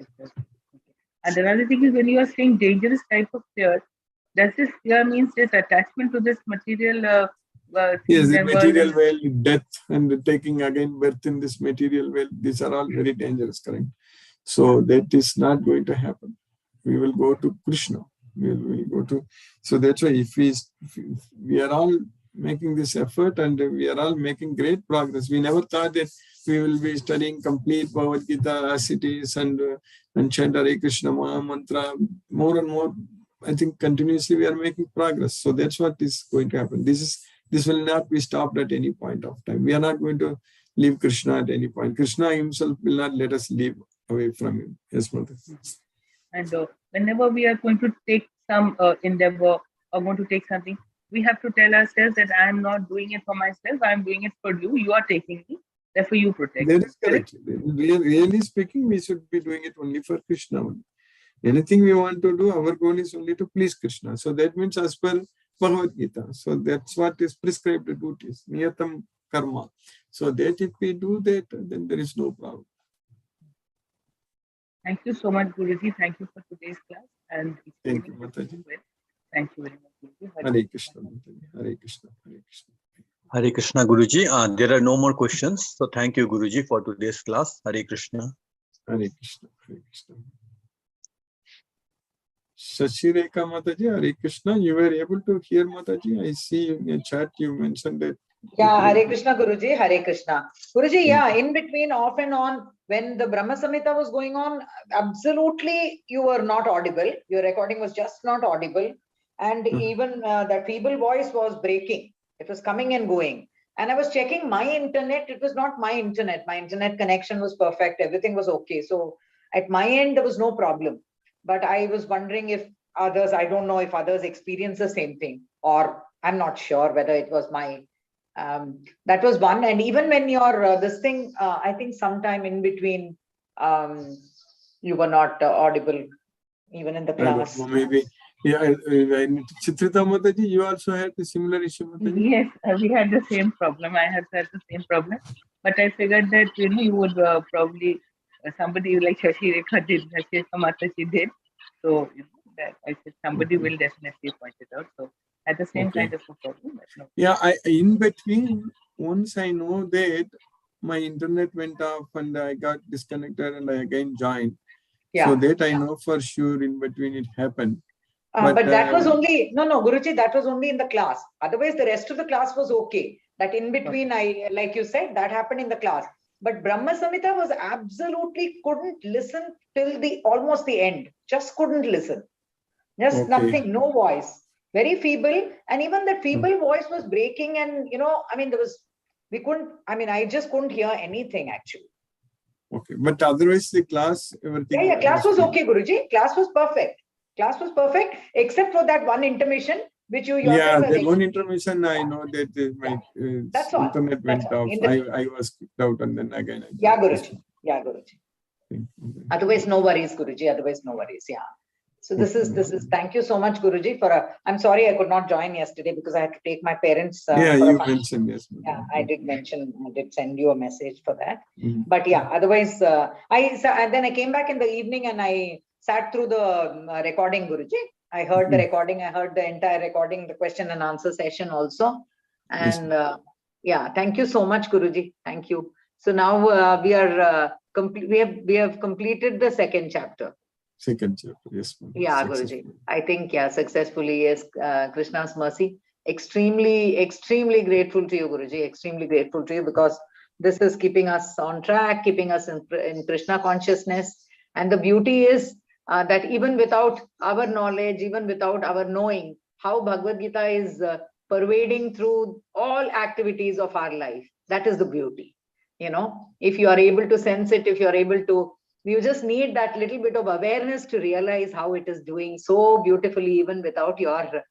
And another thing is, when you are saying dangerous type of fear, does this fear means this attachment to this material Yes, things the and material world, death, and taking again birth in this material world, these are all very dangerous, correct? So that is not going to happen. We will go to Krishna. We will go to. So that's why if we are all making this effort and we are all making great progress. We never thought that we will be studying complete Bhagavad Gita as it is and chant Hare Krishna Maha Mantra more and more. I think continuously we are making progress. So that's what is going to happen. This will not be stopped at any point of time. We are not going to leave Krishna at any point. Krishna himself will not let us leave away from him. Yes, Mother. And whenever we are going to take some endeavor or going to take something, we have to tell ourselves that I am not doing it for myself. I am doing it for you. You are taking me. Therefore, you protect me. That is correct. Really speaking, we should be doing it only for Krishna. Anything we want to do, our goal is only to please Krishna. So that means as per Bhagavad Gita. So that's what is prescribed duties. Niyatam karma. So that if we do that, then there is no problem. Thank you so much, Guruji. Thank you for today's class. And thank you, Mataji. Thank you very much, Guruji. Hare Krishna, Mataji. Hare Krishna. Hare Krishna. Hare Krishna, Guruji. There are no more questions. So thank you, Guruji, for today's class. Hare Krishna. Hare Krishna. Hare Krishna. Shashireka Mataji, Hare Krishna. You were able to hear Mataji? I see in your chat you mentioned that. Yeah, Hare Krishna, Guruji. Hare Krishna. Guruji, yeah, in between, off and on, when the Brahma Samhita was going on, absolutely you were not audible. Your recording was just not audible. And even that feeble voice was breaking. It was coming and going. And I was checking my internet. It was not my internet. My internet connection was perfect. Everything was okay. So at my end, there was no problem. But I was wondering if others, I don't know if others experience the same thing, or I'm not sure whether it was my, that was one. And even when you're this thing, I think sometime in between, you were not audible, even in the class. Maybe. Yeah, Chitrita Mataji, you also had a similar issue, Mataji? Yes, we had the same problem. I had the same problem. But I figured that, you would probably, somebody like Shashi Rekha did, Shashi Mataji did. So, that I said somebody will definitely point it out. So, at the same kind of a problem. No. Yeah, in between, once I know that my internet went off and I got disconnected and I again joined. Yeah. So that I know for sure in between it happened. But that was only, no, Guruji, that was only in the class. Otherwise, the rest of the class was okay. That in between, like you said, that happened in the class. But Brahma Samhita was absolutely couldn't listen till almost the end. Just couldn't listen. Just nothing, no voice. Very feeble. And even that feeble voice was breaking. And, I mean, I just couldn't hear anything actually. Okay. But otherwise, the class, everything. Yeah, class was okay, Guruji. Class was perfect. Class was perfect, except for that one intermission, which you yourself. Yeah, the one intermission, I know that my internet went off. I was kicked out and then again. Yeah, Guruji. Yeah, Guruji. Otherwise, no worries, Guruji. Otherwise, no worries. Yeah. So this is. Thank you so much, Guruji. I'm sorry I could not join yesterday because I had to take my parents. Yeah, you mentioned yes. Yeah, I did mention. I did send you a message for that. But yeah, otherwise, and then I came back in the evening and I sat through the recording, Guruji. I heard the recording. I heard the entire recording, the question and answer session also. And yeah, thank you so much, Guruji. Thank you. So now we are we have completed the second chapter. Second chapter, yes. Yeah, Guruji. I think, successfully, yes. Krishna's mercy. Extremely, extremely grateful to you, Guruji. Extremely grateful to you because this is keeping us on track, keeping us in Krishna consciousness. And the beauty is that even without our knowledge, even without our knowing how Bhagavad Gita is pervading through all activities of our life, that is the beauty. You know, if you are able to sense it, if you are able to, you just need that little bit of awareness to realize how it is doing so beautifully, even without your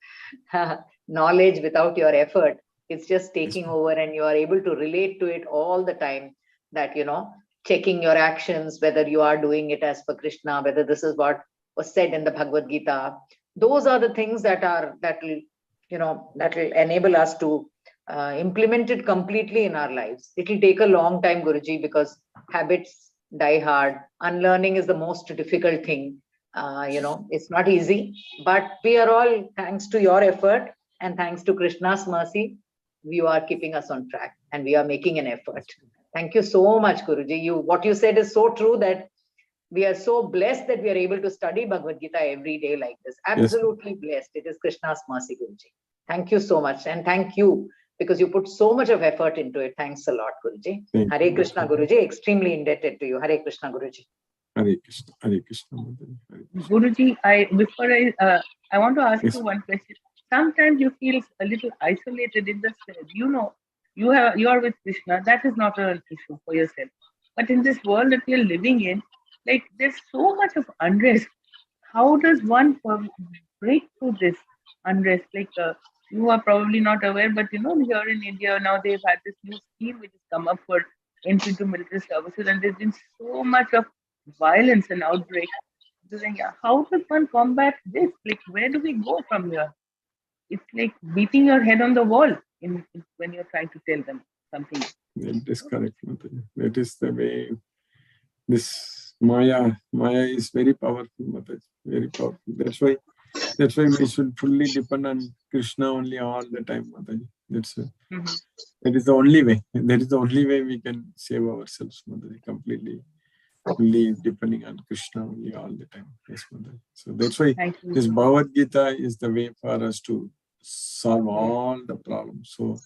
knowledge, without your effort. It's just taking over, and you are able to relate to it all the time. That, you know, checking your actions, whether you are doing it as per Krishna, whether this is what was said in the Bhagavad Gita. Those are the things that will, you know, that will enable us to implement it completely in our lives. It will take a long time, Guruji, because habits die hard. Unlearning is the most difficult thing. You know, it's not easy, but we are all, thanks to your effort and thanks to Krishna's mercy, you are keeping us on track and we are making an effort. Thank you so much, Guruji. What you said is so true, that we are so blessed that we are able to study Bhagavad Gita every day like this. Absolutely blessed. It is Krishna's mercy, Guruji. Thank you so much. And thank you, because you put so much of effort into it. Thanks a lot, Guruji. Hare Krishna, Guruji. Extremely indebted to you. Hare Krishna, Guruji. Hare Krishna. Hare Krishna. Guruji, I want to ask you one question. Sometimes you feel a little isolated in the sense, you know, you are with Krishna. That is not an issue for yourself. But in this world that we are living in, like, there's so much of unrest. How does one break through this unrest? Like, you are probably not aware, but you know, here in India now they've had this new scheme which has come up for entry to military services, and there's been so much of violence and outbreak. So then, yeah, how does one combat this? Like, where do we go from here? It's like beating your head on the wall when you're trying to tell them something. That is correct, Mataji. That is the way. This Maya is very powerful, Mataji. Very powerful. That's why we should fully depend on Krishna only all the time, Mataji. That is the only way. That is the only way we can save ourselves, Mataji. Completely, fully depending on Krishna only all the time. Yes, Mataji. So that's why this Bhagavad Gita is the way for us to solve all the problems. So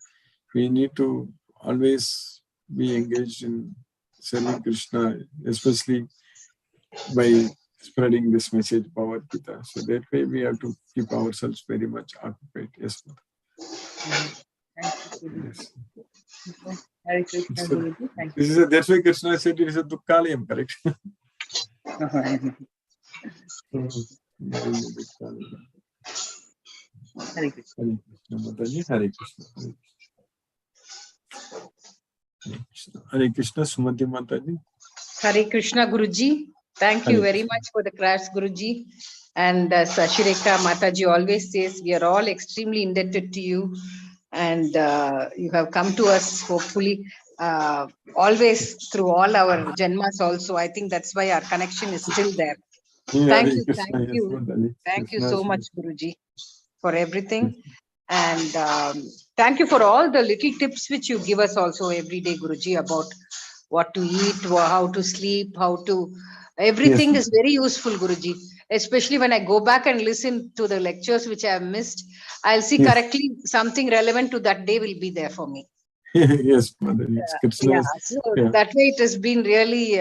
we need to always be engaged in serving Krishna, especially by spreading this message, Bhagavad Gita. So that way we have to keep ourselves very much occupied. Yes, yes. Hare Krishna, Guruji. Thank you. That's why Krishna said it is a Dukkalayam, correct? Hare Krishna. Hare Krishna, Mataji. Hare Krishna. Hare Krishna, Sumati Mataji. Hare Krishna, Guruji. Thank you very much for the class, Guruji. And as Ashireka Mataji always says, we are all extremely indebted to you. And you have come to us, hopefully, always through all our Janmas also. I think that's why our connection is still there. Thank you. Thank you. Thank you so much, Guruji, for everything. And thank you for all the little tips which you give us also every day, Guruji, about what to eat, how to sleep, everything is very useful, Guruji. Especially when I go back and listen to the lectures which I have missed, I'll see correctly something relevant to that day will be there for me. Yes, Mother. That way it has been really,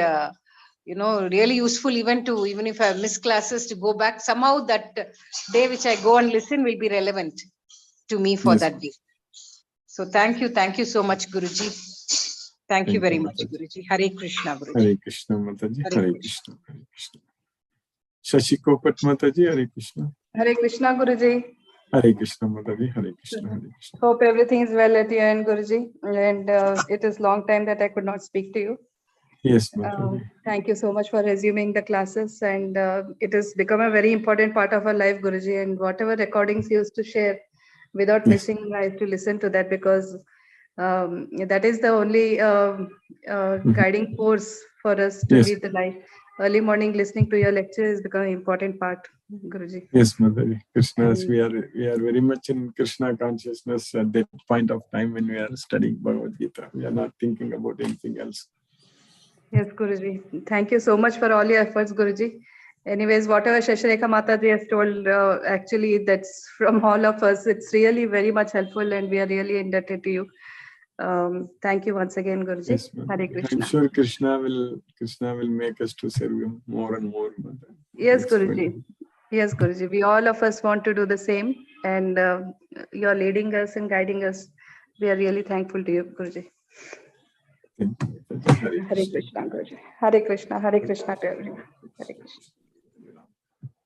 really useful even if I have missed classes to go back. Somehow that day which I go and listen will be relevant to me for that day. So thank you so much, Guruji. Thank you very much, Guruji. Hare Krishna, Guruji. Hare Krishna, Mataji. Hare Krishna. Hare Krishna. Shashi Kopat Mataji. Hare Krishna. Hare Krishna, Guruji. Hare Krishna, Mataji. Hare Krishna. Hare Krishna. Hope everything is well at your end, Guruji. And it is long time that I could not speak to you. Yes, Mataji. Thank you so much for resuming the classes. And it has become a very important part of our life, Guruji. And whatever recordings you used to share, without missing, I have to listen to that, because that is the only guiding force for us to lead the life. Early morning listening to your lecture is becoming an important part, Guruji. Yes, Mataji. Krishna's, we are very much in Krishna consciousness at that point of time when we are studying Bhagavad Gita. We are not thinking about anything else. Yes, Guruji. Thank you so much for all your efforts, Guruji. Anyways, whatever Shashareka Mataji has told, actually that's from all of us. It's really very much helpful, and we are really indebted to you. Thank you once again, Guruji. Yes, Hare Krishna. I'm sure Krishna will make us to serve him more and more. Yes, Guruji. Yes, Guruji. We all of us want to do the same, and you're leading us and guiding us. We are really thankful to you, Guruji. Hare Hare Krishna, Guruji. Hare Krishna to everyone. Hare Krishna.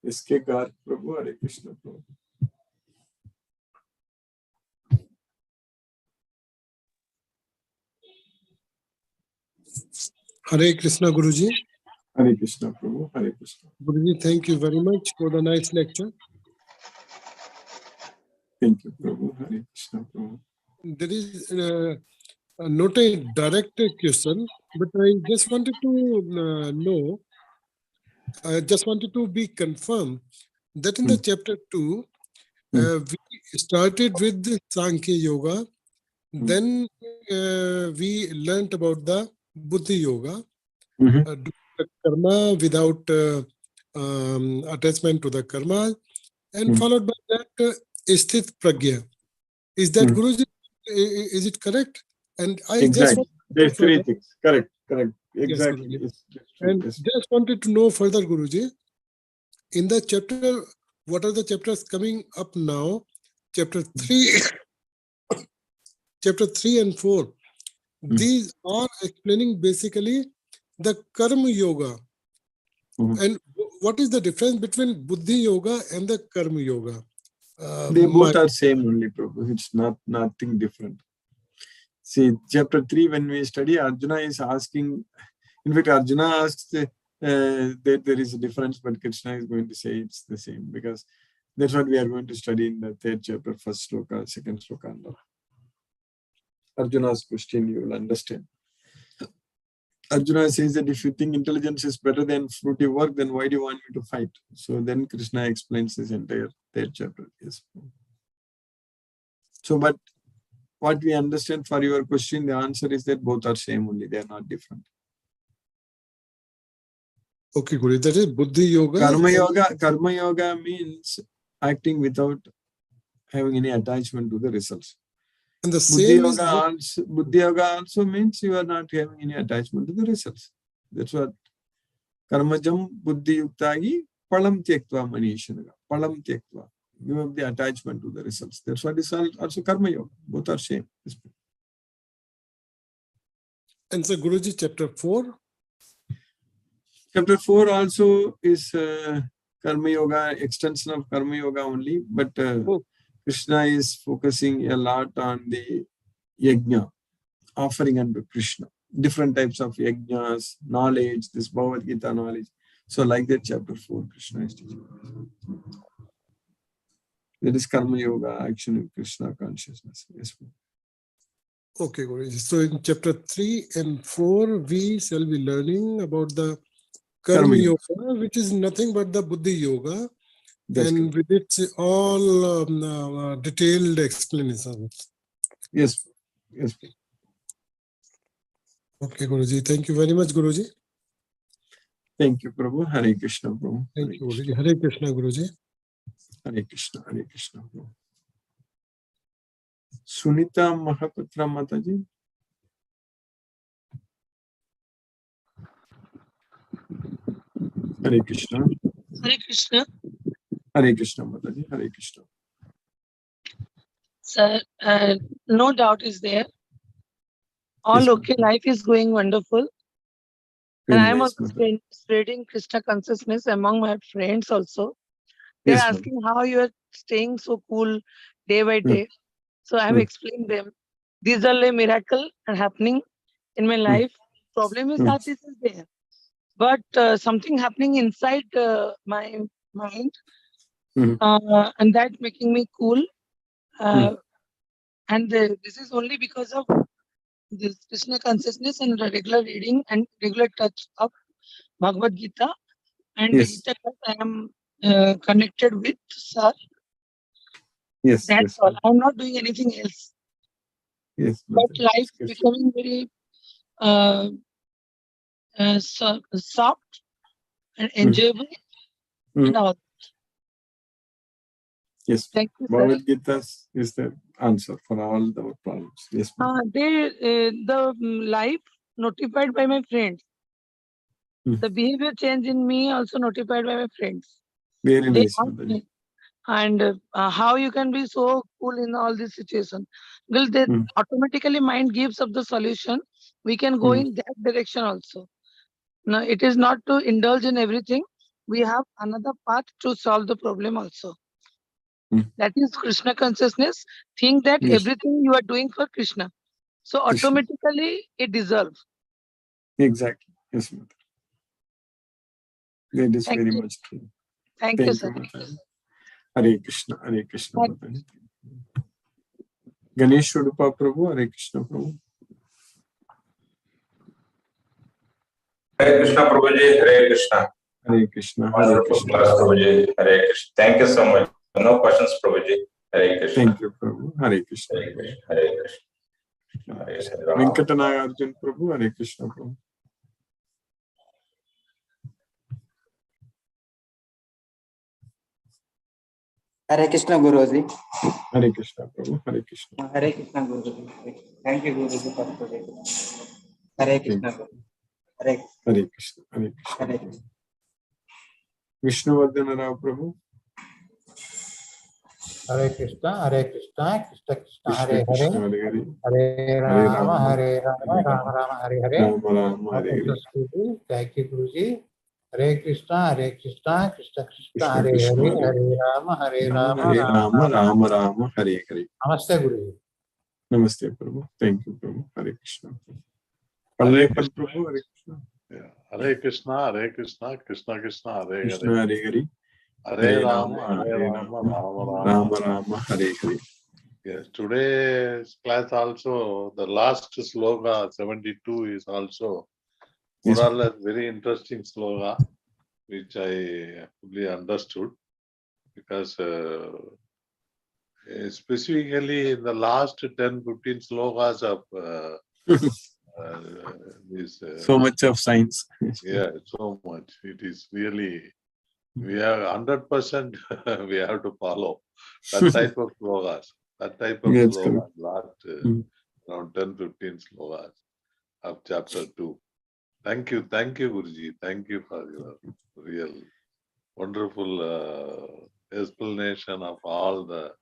इसके car Prabhu Hare Krishna Prabhu. Hare Krishna, Guruji. Hare Krishna Prabhu, Hare Krishna. Guruji, thank you very much for the nice lecture. Thank you Prabhu, Hare Krishna Prabhu. There is not a direct question, but I just wanted to know, I just wanted to be confirmed that in the chapter 2, we started with the Sankhya Yoga, then we learnt about the Buddhi Yoga, do the karma without attachment to the karma, and followed by that Sthit Pragya. Is that Guruji? Is it correct? And I Exactly. just There's three things. Correct. Exactly. Yes, Yes, and just wanted to know further, Guruji, in the chapter, what are the chapters coming up now? Chapter 3, chapter 3 and 4. These are explaining basically the Karma Yoga. And what is the difference between Buddhi Yoga and the Karma Yoga? They both are same only, Prabhu. It's nothing different. See, chapter 3, when we study, Arjuna is asking, in fact, Arjuna asks that there is a difference, but Krishna is going to say it's the same, because that's what we are going to study in the 3rd chapter, 1st sloka, 2nd sloka. Arjuna's question, you will understand. Arjuna says that if you think intelligence is better than fruitive work, then why do you want me to fight? So then Krishna explains this entire 3rd chapter. Yes. So, but what we understand for your question, the answer is that both are same only, they are not different. Okay, Guru, that is Buddhi Yoga. Karma yoga means acting without having any attachment to the results. And the same is Buddhi yoga also means you are not having any attachment to the results. That's what Karmajam Buddhi Yuktagi Palam Tyektva Manishanaga. Palam Tyektva. You have the attachment to the results. That's what is also Karma Yoga. Both are same. And so Guruji, chapter 4? Chapter 4 also is Karma Yoga, extension of Karma Yoga only, but Krishna is focusing a lot on the yajna, offering unto Krishna. Different types of yajnas, knowledge, this Bhagavad Gita knowledge. So like that chapter 4, Krishna is teaching. That is Karma Yoga, action in Krishna consciousness. Yes. Okay, Guruji. So in chapter 3 and 4, we shall be learning about the Karma Yoga, which is nothing but the Buddhi Yoga. That's and correct. With its all detailed explanations. Yes. Yes. Okay, Guruji. Thank you very much, Guruji. Thank you, Prabhu. Hare Krishna, Prabhu. Thank you, Guruji. Hare Krishna, Guruji. Hare Krishna, Prabhu. Sunita Mahapatra Mataji. Hare Krishna. Hare Krishna. Hare Krishna, Mataji. Hare Krishna. Sir, no doubt is there. All yes, okay, life is going wonderful. Very and I am nice, also spreading Krishna consciousness among my friends also. They are asking how you are staying so cool day by day. So I have explained them. These are a miracle and happening in my life. Problem is that this is there. But something happening inside my mind and that making me cool. And this is only because of this Krishna consciousness and regular reading and regular touch of Bhagavad Gita and Gita I am connected with Sir. Yes, that's all. I am not doing anything else. Yes, but life becoming very soft and enjoyable and all. Yes, thank you, Bhagavad Gita is the answer for all the problems. Yes, the life notified by my friends. The behavior change in me also notified by my friends. Very nice. And how you can be so cool in all this situation. Well, they automatically mind gives up the solution we can go in that direction also. Now, it is not to indulge in everything. We have another path to solve the problem also. That is Krishna consciousness. Think that everything you are doing for Krishna. So automatically it deserves. Exactly. Yes, Mataji. That is Thank very you. much true. Thank you, sir. Mataji. Hare Krishna, Mataji. Ganesh Rupa Prabhu, Hare Krishna Prabhu. Hare Krishna Prabhuji, Hare Krishna. Hare Krishna, Wonderful class, Prabhuji. Hare Krishna. Thank you so much. No questions, Prabhuji. Hare Krishna. Thank you, Prabhu. Hare Krishna. Hare Krishna. Hare Krishna. Hare Hare. Venkatanaga Arjun Prabhu, Hare Krishna Prabhu. Hare Krishna Guruji. Hare Krishna Prabhu. Hare Krishna. Hare Krishna Guruji. Thank you Guruji for today. Hare Krishna. Hare Krishna. Hare Krishna. Vishnuvardhana Rao Prabhu. Hare Krishna, Krishna Krishna, Hare Krishna, Hare, Hare Hare. Hare Rama, Hare Rama, Rama Rama, Hare Hare. Rama Rama, Hare Hare. Thank you, Guruji. Hare Krishna, Krishna Krishna, Hare Krishna, Hare, Hare Rama, Hare Rama, Hare Rama, Rama Rama, Hare Hare. Namaste, Guruji. Namaste, Prabhu. Thank you, Prabhu. Hare Krishna. Prabhu, Hare Krishna. Hare Krishna, Krishna Krishna, Hare Krishna, Hare Hare. Hare Rama, Rama, Rama, Hare Hare. Yes, today's class also, the last sloka, 72, is also more or less very interesting sloka, which I fully understood, because specifically in the last 10-15 slokas of this. So much of science. Yeah, so much. It is really, we have 100% we have to follow that type of slokas. That type of slokas, last around 10-15 slokas of chapter 2. Thank you, Guruji. Thank you for your real wonderful explanation of all the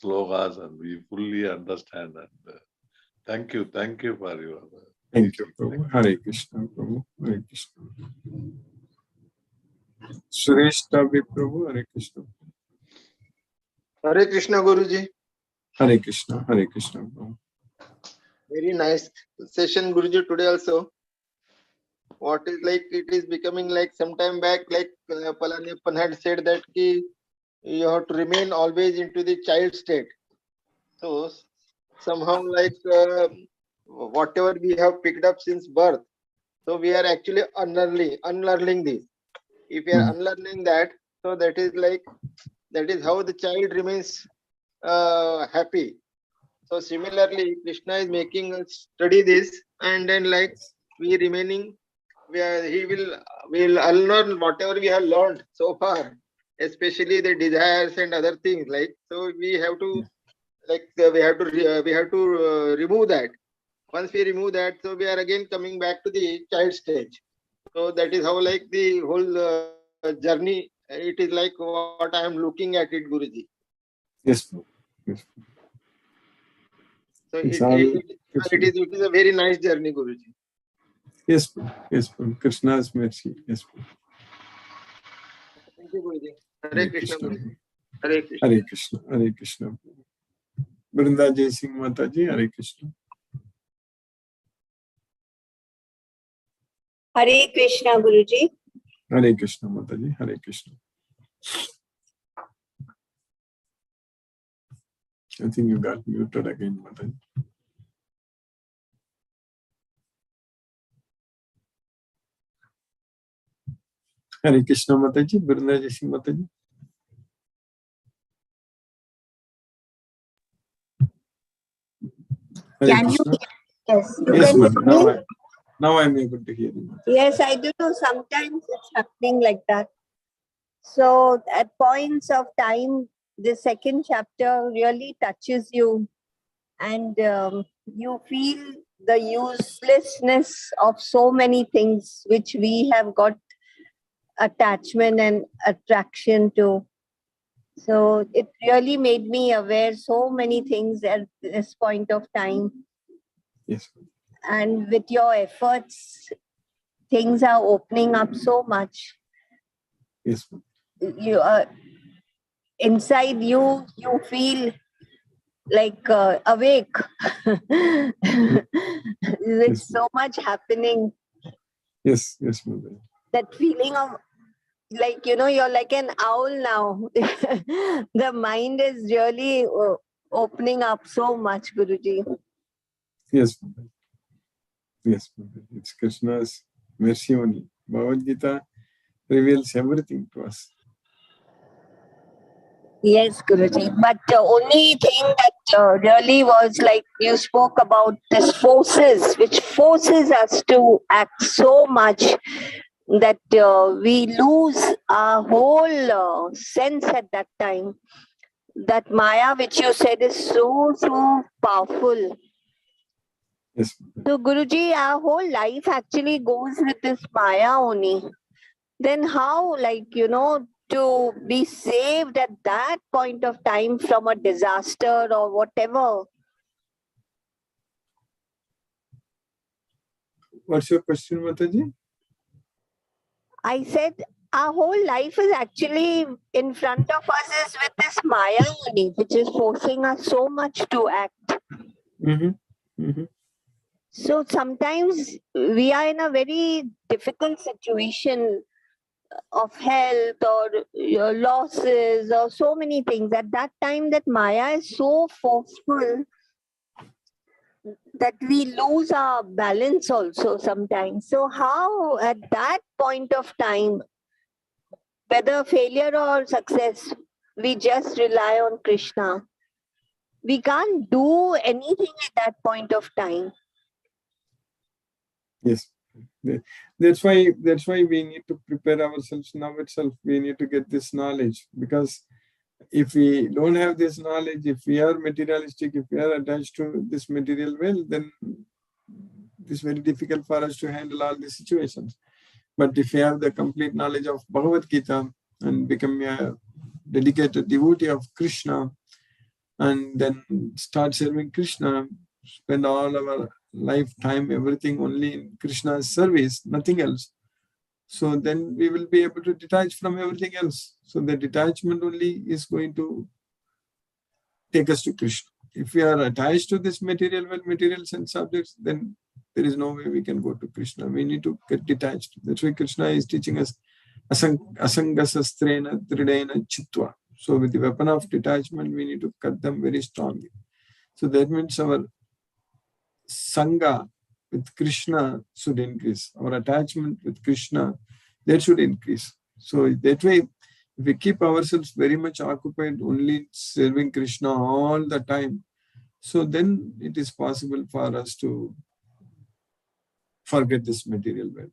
slokas, and we fully understand. And thank you for your. Thank you, Prabhu. Hare Krishna, Prabhu. Hare Krishna. Suresh Tabi Prabhu, Hare Krishna. Hare Krishna Guruji. Hare Krishna, Prabhu. Very nice session, Guruji, today also. What is like, it is becoming like sometime back, like Palaniappan had said that you have to remain always into the child state. So somehow like whatever we have picked up since birth, so we are actually unlearning this. If we are unlearning that, so that is how the child remains happy. So similarly, Krishna is making us study this, and then like we remaining, he will unlearn whatever we have learned so far, especially the desires and other things. Like, so we have to remove that. Once we remove that, so we are again coming back to the child stage. So that is how like the whole journey. It is like what I am looking at it, Guruji. Yes. So it is a very nice journey, Guruji. Yes, Krishna's mercy. Yes. Thank you, Guruji. Hare Krishna, Guruji. Hare Krishna. Hare Krishna. Brinda Jai Singh Mataji, Hare Krishna. Hare Krishna, Guruji. Hare Krishna, Mataji. Hare Krishna. I think you got muted again, Mataji. Hare Krishna, Mataji. Brinda Jai Singh Mataji. Can you? Yes. Yes, Mataji. Now I'm able to hear you. Yes, I do know. Sometimes it's happening like that. So at points of time, the second chapter really touches you, and you feel the uselessness of so many things which we have got attachment and attraction to. So it really made me aware so many things at this point of time. Yes. and with your efforts, things are opening up so much. Yes. You are inside you feel like awake. There's so much happening. Yes, yes, Mother. That feeling of like, you're like an owl now. The mind is really opening up so much, Guruji. Yes, Mother. Yes, Mother. It's Krishna's mercy only. Bhagavad Gita reveals everything to us. Yes, Guruji. But the only thing that really was like you spoke about this forces, which forces us to act so much that we lose our whole sense at that time. That Maya, which you said, is so powerful. Yes. So, Guruji, our whole life actually goes with this Maya only. Then how, to be saved at that point of time from a disaster or whatever? What's your question, Mataji? I said our whole life is actually in front of us is with this Maya only, which is forcing us so much to act. So sometimes we are in a very difficult situation of health or losses or so many things. At that time, that Maya is so forceful that we lose our balance also sometimes. So how at that point of time, whether failure or success, we just rely on Krishna. We can't do anything at that point of time. Yes. That's why we need to prepare ourselves now itself. We need to get this knowledge, because if we don't have this knowledge, if we are materialistic, if we are attached to this material well, then it's very difficult for us to handle all these situations. But if we have the complete knowledge of Bhagavad Gita and become a dedicated devotee of Krishna, and then start serving Krishna, spend all our lifetime, everything only in Krishna's service, nothing else. So then we will be able to detach from everything else. So the detachment only is going to take us to Krishna. If we are attached to this material sense objects, then there is no way we can go to Krishna. We need to get detached. That's why Krishna is teaching us asangasastrena tridena chitva. So with the weapon of detachment, we need to cut them very strongly. So that means our sangha with Krishna should increase. Our attachment with Krishna, that should increase. So that way, if we keep ourselves very much occupied only serving Krishna all the time, so then it is possible for us to forget this material world.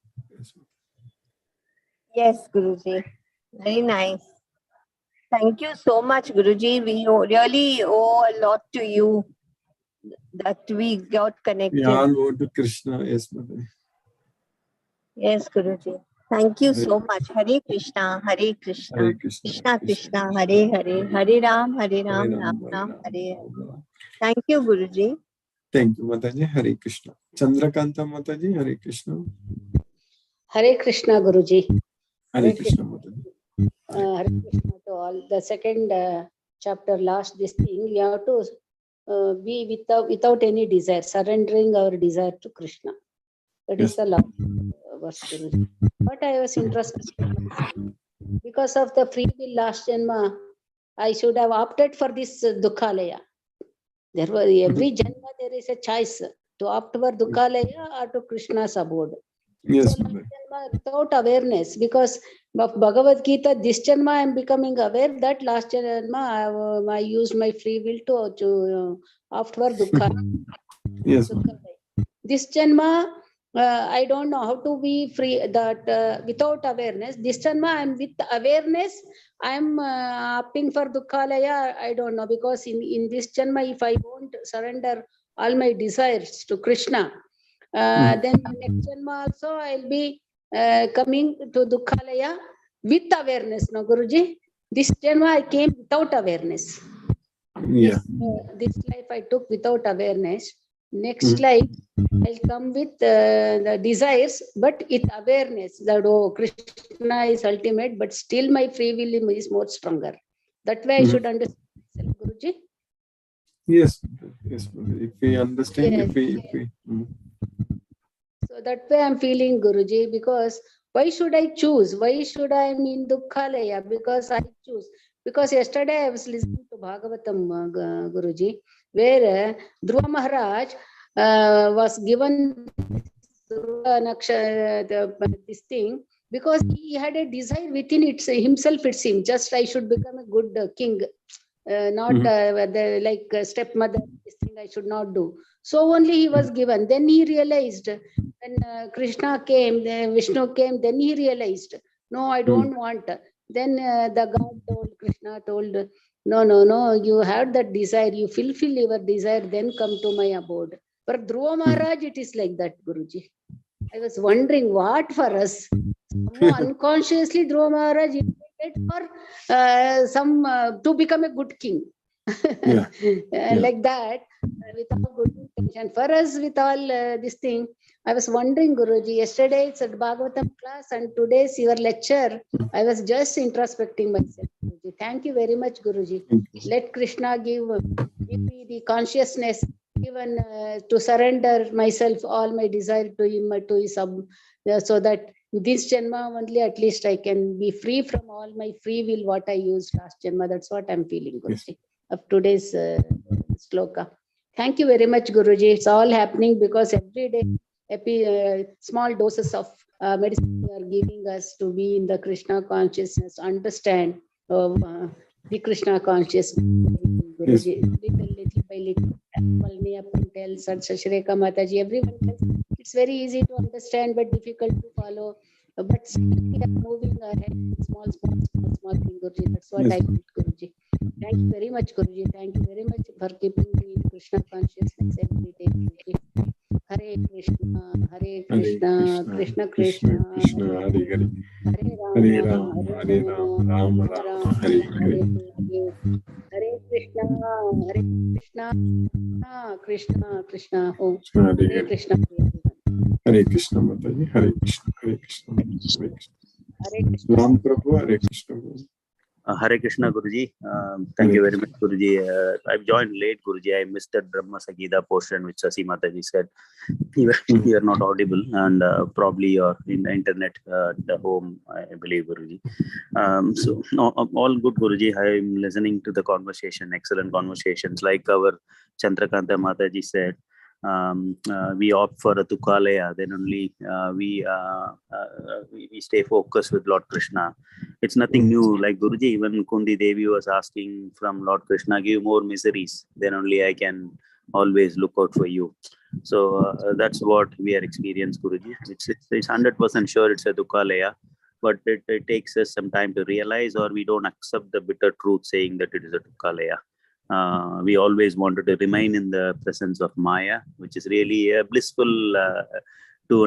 Yes, Guruji. Very nice. Thank you so much, Guruji. We really owe a lot to you that we got connected. We all owe to Krishna. Yes, Mother. Yes, Guruji. Thank you so much. Hare Krishna, Hare Krishna, Hare Krishna, Krishna Krishna, Hare Hare, Hare Ram, Ram Ram, Hare Hare. Thank you, Guruji. Thank you, Mataji. Hare Krishna. Chandrakanta Mataji, Hare Krishna. Hare Krishna, Guruji. Hare Krishna, Mataji. Hare Krishna to all. The second chapter, last this thing, we have to be without any desire, surrendering our desire to Krishna. That is the last verse, Guruji. What I was interested in, because of the free will last janma, I should have opted for this Dukhalaya. There was every janma there is a choice to opt for Dukhalaya or to Krishna's abode. Yes, so last janma without awareness, because of Bhagavad Gita, this janma I am becoming aware that last janma I used my free will to opt for Dukhalaya. Yes. This janma I don't know how to be free, that without awareness. This janma I am with awareness, I am opting for Dukhalaya. I don't know, because in this janma, if I won't surrender all my desires to Krishna, then next janma also I'll be coming to Dukhalaya with awareness. No, Guruji, this janma I came without awareness. Yeah. This life I took without awareness. Next life, I'll come with the desires, but with awareness that, oh, Krishna is ultimate, but still my free will is more stronger. That way I should understand myself, Guruji. Yes, yes. If we understand, Yes, if we So that way I'm feeling, Guruji, because why should I choose? Why should I am in Dukhalaya? Because I choose. Because yesterday I was listening to Bhagavatam, Guruji, where Dhruva Maharaj was given this thing because he had a desire within himself, it seemed. Just I should become a good king. Not like stepmother, this thing I should not do. So only he was given. Then he realized when Krishna came, Vishnu came, then he realized, no, I don't want. Then the God told, Krishna told, no, no, no, you have that desire, you fulfill your desire, then come to my abode. For Dhruva Maharaj, it is like that, Guruji. I was wondering what for us. Unconsciously, Dhruva Maharaj invited for to become a good king. Like that, without good intention. For us, with all this thing, I was wondering, Guruji, yesterday it's at Bhagavatam class and today's your lecture. I was just introspecting myself, Guruji. Thank you very much, Guruji. Let Krishna give me the consciousness even to surrender myself, all my desire to him, to his so that this Janma only at least I can be free from all my free will, what I used last Janma. That's what I'm feeling, Guruji, of today's sloka. Thank you very much, Guruji. It's all happening because every day small doses of medicine you are giving us to be in the Krishna consciousness, understand the Krishna consciousness. Guruji, little by little, Palni Appan tells, Shashreka Mataji, everyone tells. It's very easy to understand, but difficult to follow. But still we are moving ahead, small thing, Guruji. That's what I feel, Guruji. Thank you very much, Guruji. Thank you very much for keeping me in Krishna consciousness every day, Guruji. Hare Krishna, Krishna Krishna, Hare Ram, Hare Hare. Hare Krishna, Krishna Krishna, oh, Hare Krishna. Hare Krishna, Mataji, Hare Krishna, Hare Krishna, Hare Krishna. Ram Prabhu, Hare Krishna. Hare Krishna, Guruji. Thank you very much, Guruji. I've joined late, Guruji. I missed that Brahma Sagita portion which Sasi Mataji said. You are not audible, and probably you're in the internet at the home, I believe, Guruji. So all good, Guruji. I'm listening to the conversation, excellent conversations. Like our Chandrakanta Mataji said, we opt for a Tukalaya, then only we stay focused with Lord Krishna. It's nothing new. Like Guruji, even Kundi Devi was asking from Lord Krishna, give more miseries, then only I can always look out for you. So that's what we are experiencing, Guruji. It's 100% sure it's a Tukalaya, but it takes us some time to realize, or we don't accept the bitter truth saying that it is a Tukalaya. We always wanted to remain in the presence of Maya, which is really blissful to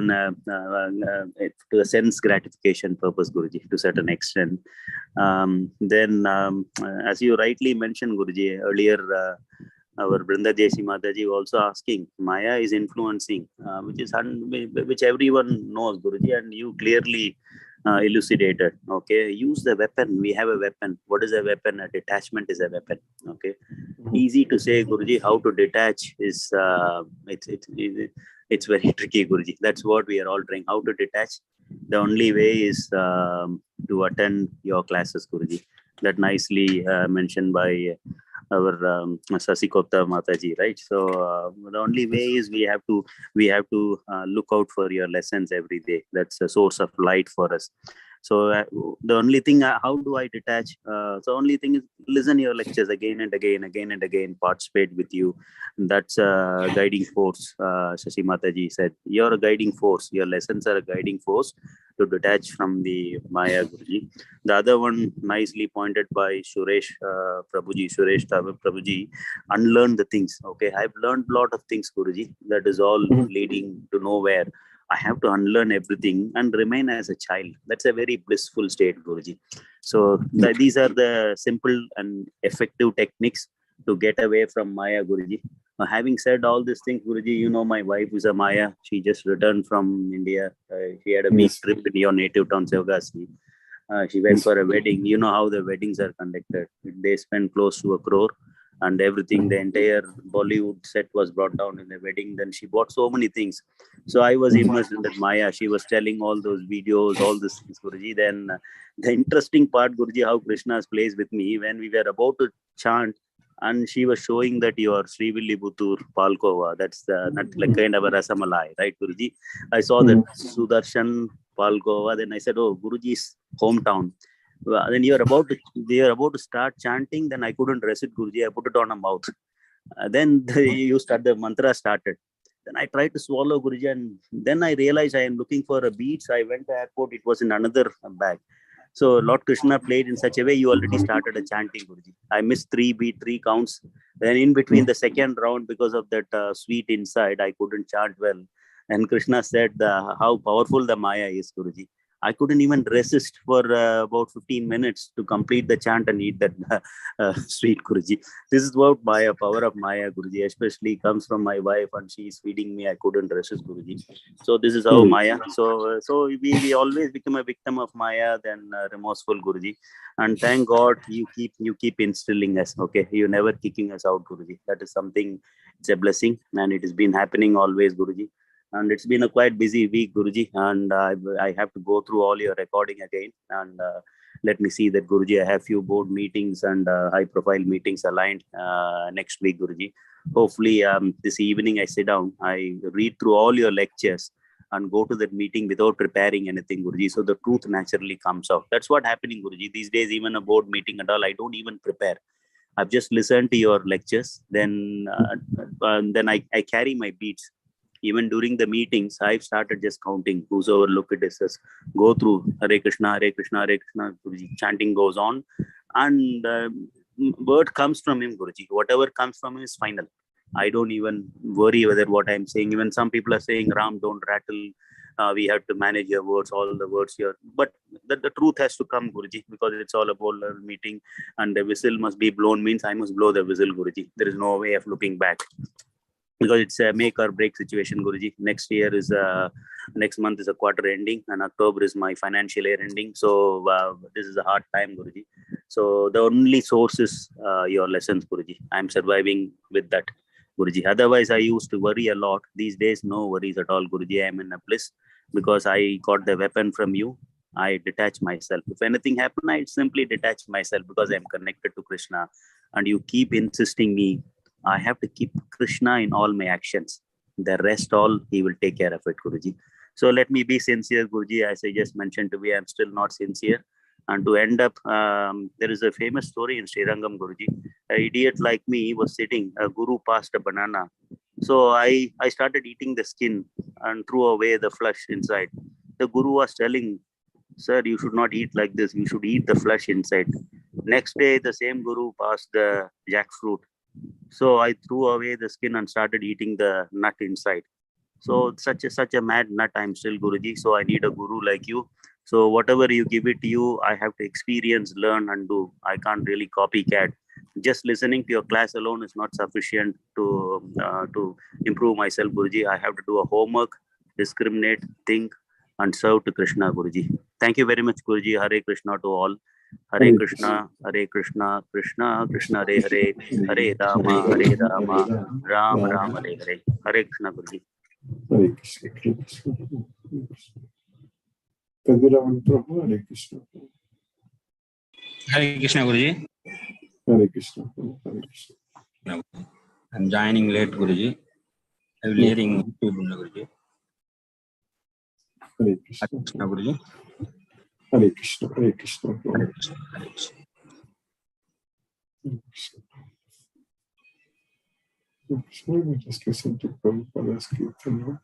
a sense gratification purpose, Guruji, to a certain extent. Then, as you rightly mentioned, Guruji, earlier, our Brinda Jesi Mataji also asking, Maya is influencing, which everyone knows, Guruji, and you clearly elucidated. Okay, use the weapon. We have a weapon. What is a weapon? A detachment is a weapon. Okay, easy to say, Guruji. How to detach is it's very tricky, Guruji. That's what we are all trying. How to detach? The only way is to attend your classes, Guruji. That nicely mentioned by our Sasikota Mataji, right? So the only way is we have to look out for your lessons every day. That's a source of light for us. So the only thing, how do I detach? So only thing is listen your lectures again and again, participate with you. That's a guiding force. Shashi Mataji said, you're a guiding force. Your lessons are a guiding force to detach from the Maya, Guruji. The other one nicely pointed by Suresh Prabhuji, unlearn the things. Okay, I've learned a lot of things, Guruji. That is all leading to nowhere. I have to unlearn everything and remain as a child. That's a very blissful state, Guruji. So these are the simple and effective techniques to get away from Maya, Guruji. Having said all these things, Guruji, you know, my wife is a Maya. She just returned from India. She had a week trip in your native town, Sevgasi. She went for a wedding. You know how the weddings are conducted. They spend close to 1 crore and everything. The entire Bollywood set was brought down in the wedding. Then she bought so many things. So I was immersed in that Maya. She was telling all those videos, all these things, Guruji. Then the interesting part, Guruji, how Krishna's plays with me when we were about to chant. And she was showing that your Srivilliputur Palkova, that's not like kind of a Rasamalai, right, Guruji? I saw that Sudarshan Palkova, then I said, oh, Guruji's hometown. Then they are about to start chanting, then I couldn't resist, Guruji. I put it on a mouth. You start, the mantra started. Then I tried to swallow, Guruji, and then I realized I am looking for a beads. I went to the airport, it was in another bag. So Lord Krishna played in such a way, you already started a chanting, Guruji. I missed 3 counts. Then in between the second round, because of that sweet inside, I couldn't chant well. And Krishna said how powerful the Maya is, Guruji. I couldn't even resist for about 15 minutes to complete the chant and eat that sweet, Guruji. This is what Maya, power of Maya, Guruji, especially comes from my wife and she is feeding me. I couldn't resist, Guruji. So this is how Maya. So we always become a victim of Maya, then remorseful, Guruji. And thank God you keep instilling us. Okay, you never kicking us out, Guruji. That is something. It's a blessing, and it has been happening always, Guruji. And it's been a quite busy week, Guruji, and I have to go through all your recording again. And let me see that, Guruji. I have few board meetings and high-profile meetings aligned next week, Guruji. Hopefully, this evening I sit down, I read through all your lectures and go to that meeting without preparing anything, Guruji. So the truth naturally comes out. That's what happening, Guruji. These days, even a board meeting and all, I don't even prepare. I've just listened to your lectures. Then I carry my beats. Even during the meetings, I've started just counting. Whosoever look at it says, go through Hare Krishna, Hare Krishna, Hare Krishna. Guruji. Chanting goes on, and word comes from him, Guruji. Whatever comes from him is final. I don't even worry whether what I'm saying. Even some people are saying, Ram, don't rattle. We have to manage your words, all the words here. But the truth has to come, Guruji, because it's all about a meeting, and the whistle must be blown. Means I must blow the whistle, Guruji. There is no way of looking back. Because it's a make or break situation, Guruji. Next month is a quarter ending, and October is my financial year ending. So this is a hard time, Guruji. So the only source is your lessons, Guruji. I'm surviving with that, Guruji. Otherwise, I used to worry a lot. These days, no worries at all, Guruji. I'm in a bliss because I got the weapon from you. I detach myself. If anything happened, I simply detach myself because I'm connected to Krishna. And you keep insisting me, I have to keep Krishna in all my actions. The rest all, he will take care of it, Guruji. So let me be sincere, Guruji. As I just mentioned to me, I'm still not sincere. And to end up, there is a famous story in Srirangam, Guruji. An idiot like me was sitting, a guru passed a banana. So I started eating the skin and threw away the flesh inside. The guru was telling, sir, you should not eat like this. You should eat the flesh inside. Next day, the same guru passed the jackfruit. So I threw away the skin and started eating the nut inside. So such a mad nut I'm still, Guruji. So I need a guru like you. So whatever you give it to you, I have to experience, learn and do. I can't really copycat. Just listening to your class alone is not sufficient to improve myself, Guruji. I have to do a homework, discriminate, think and serve to Krishna, Guruji. Thank you very much, Guruji. Hare Krishna to all. Hare Krishna, Krishna Krishna, Hare Hare, Hare Rama, Ram Ram, Hare Hare. Hare Krishna, Guruji. Hare Krishna, Krishna. Kadiravan Prabhu, Hare Krishna. Hare Krishna, Guruji. Hare Krishna, Hare Krishna. I'm joining late, Guruji. I will hearing YouTube, Guruji. Hare Krishna, Guruji. Hare Krishna, Hare Krishna. Hare Krishna, Hare Krishna. We just listen to Prabhupada's Kirtan.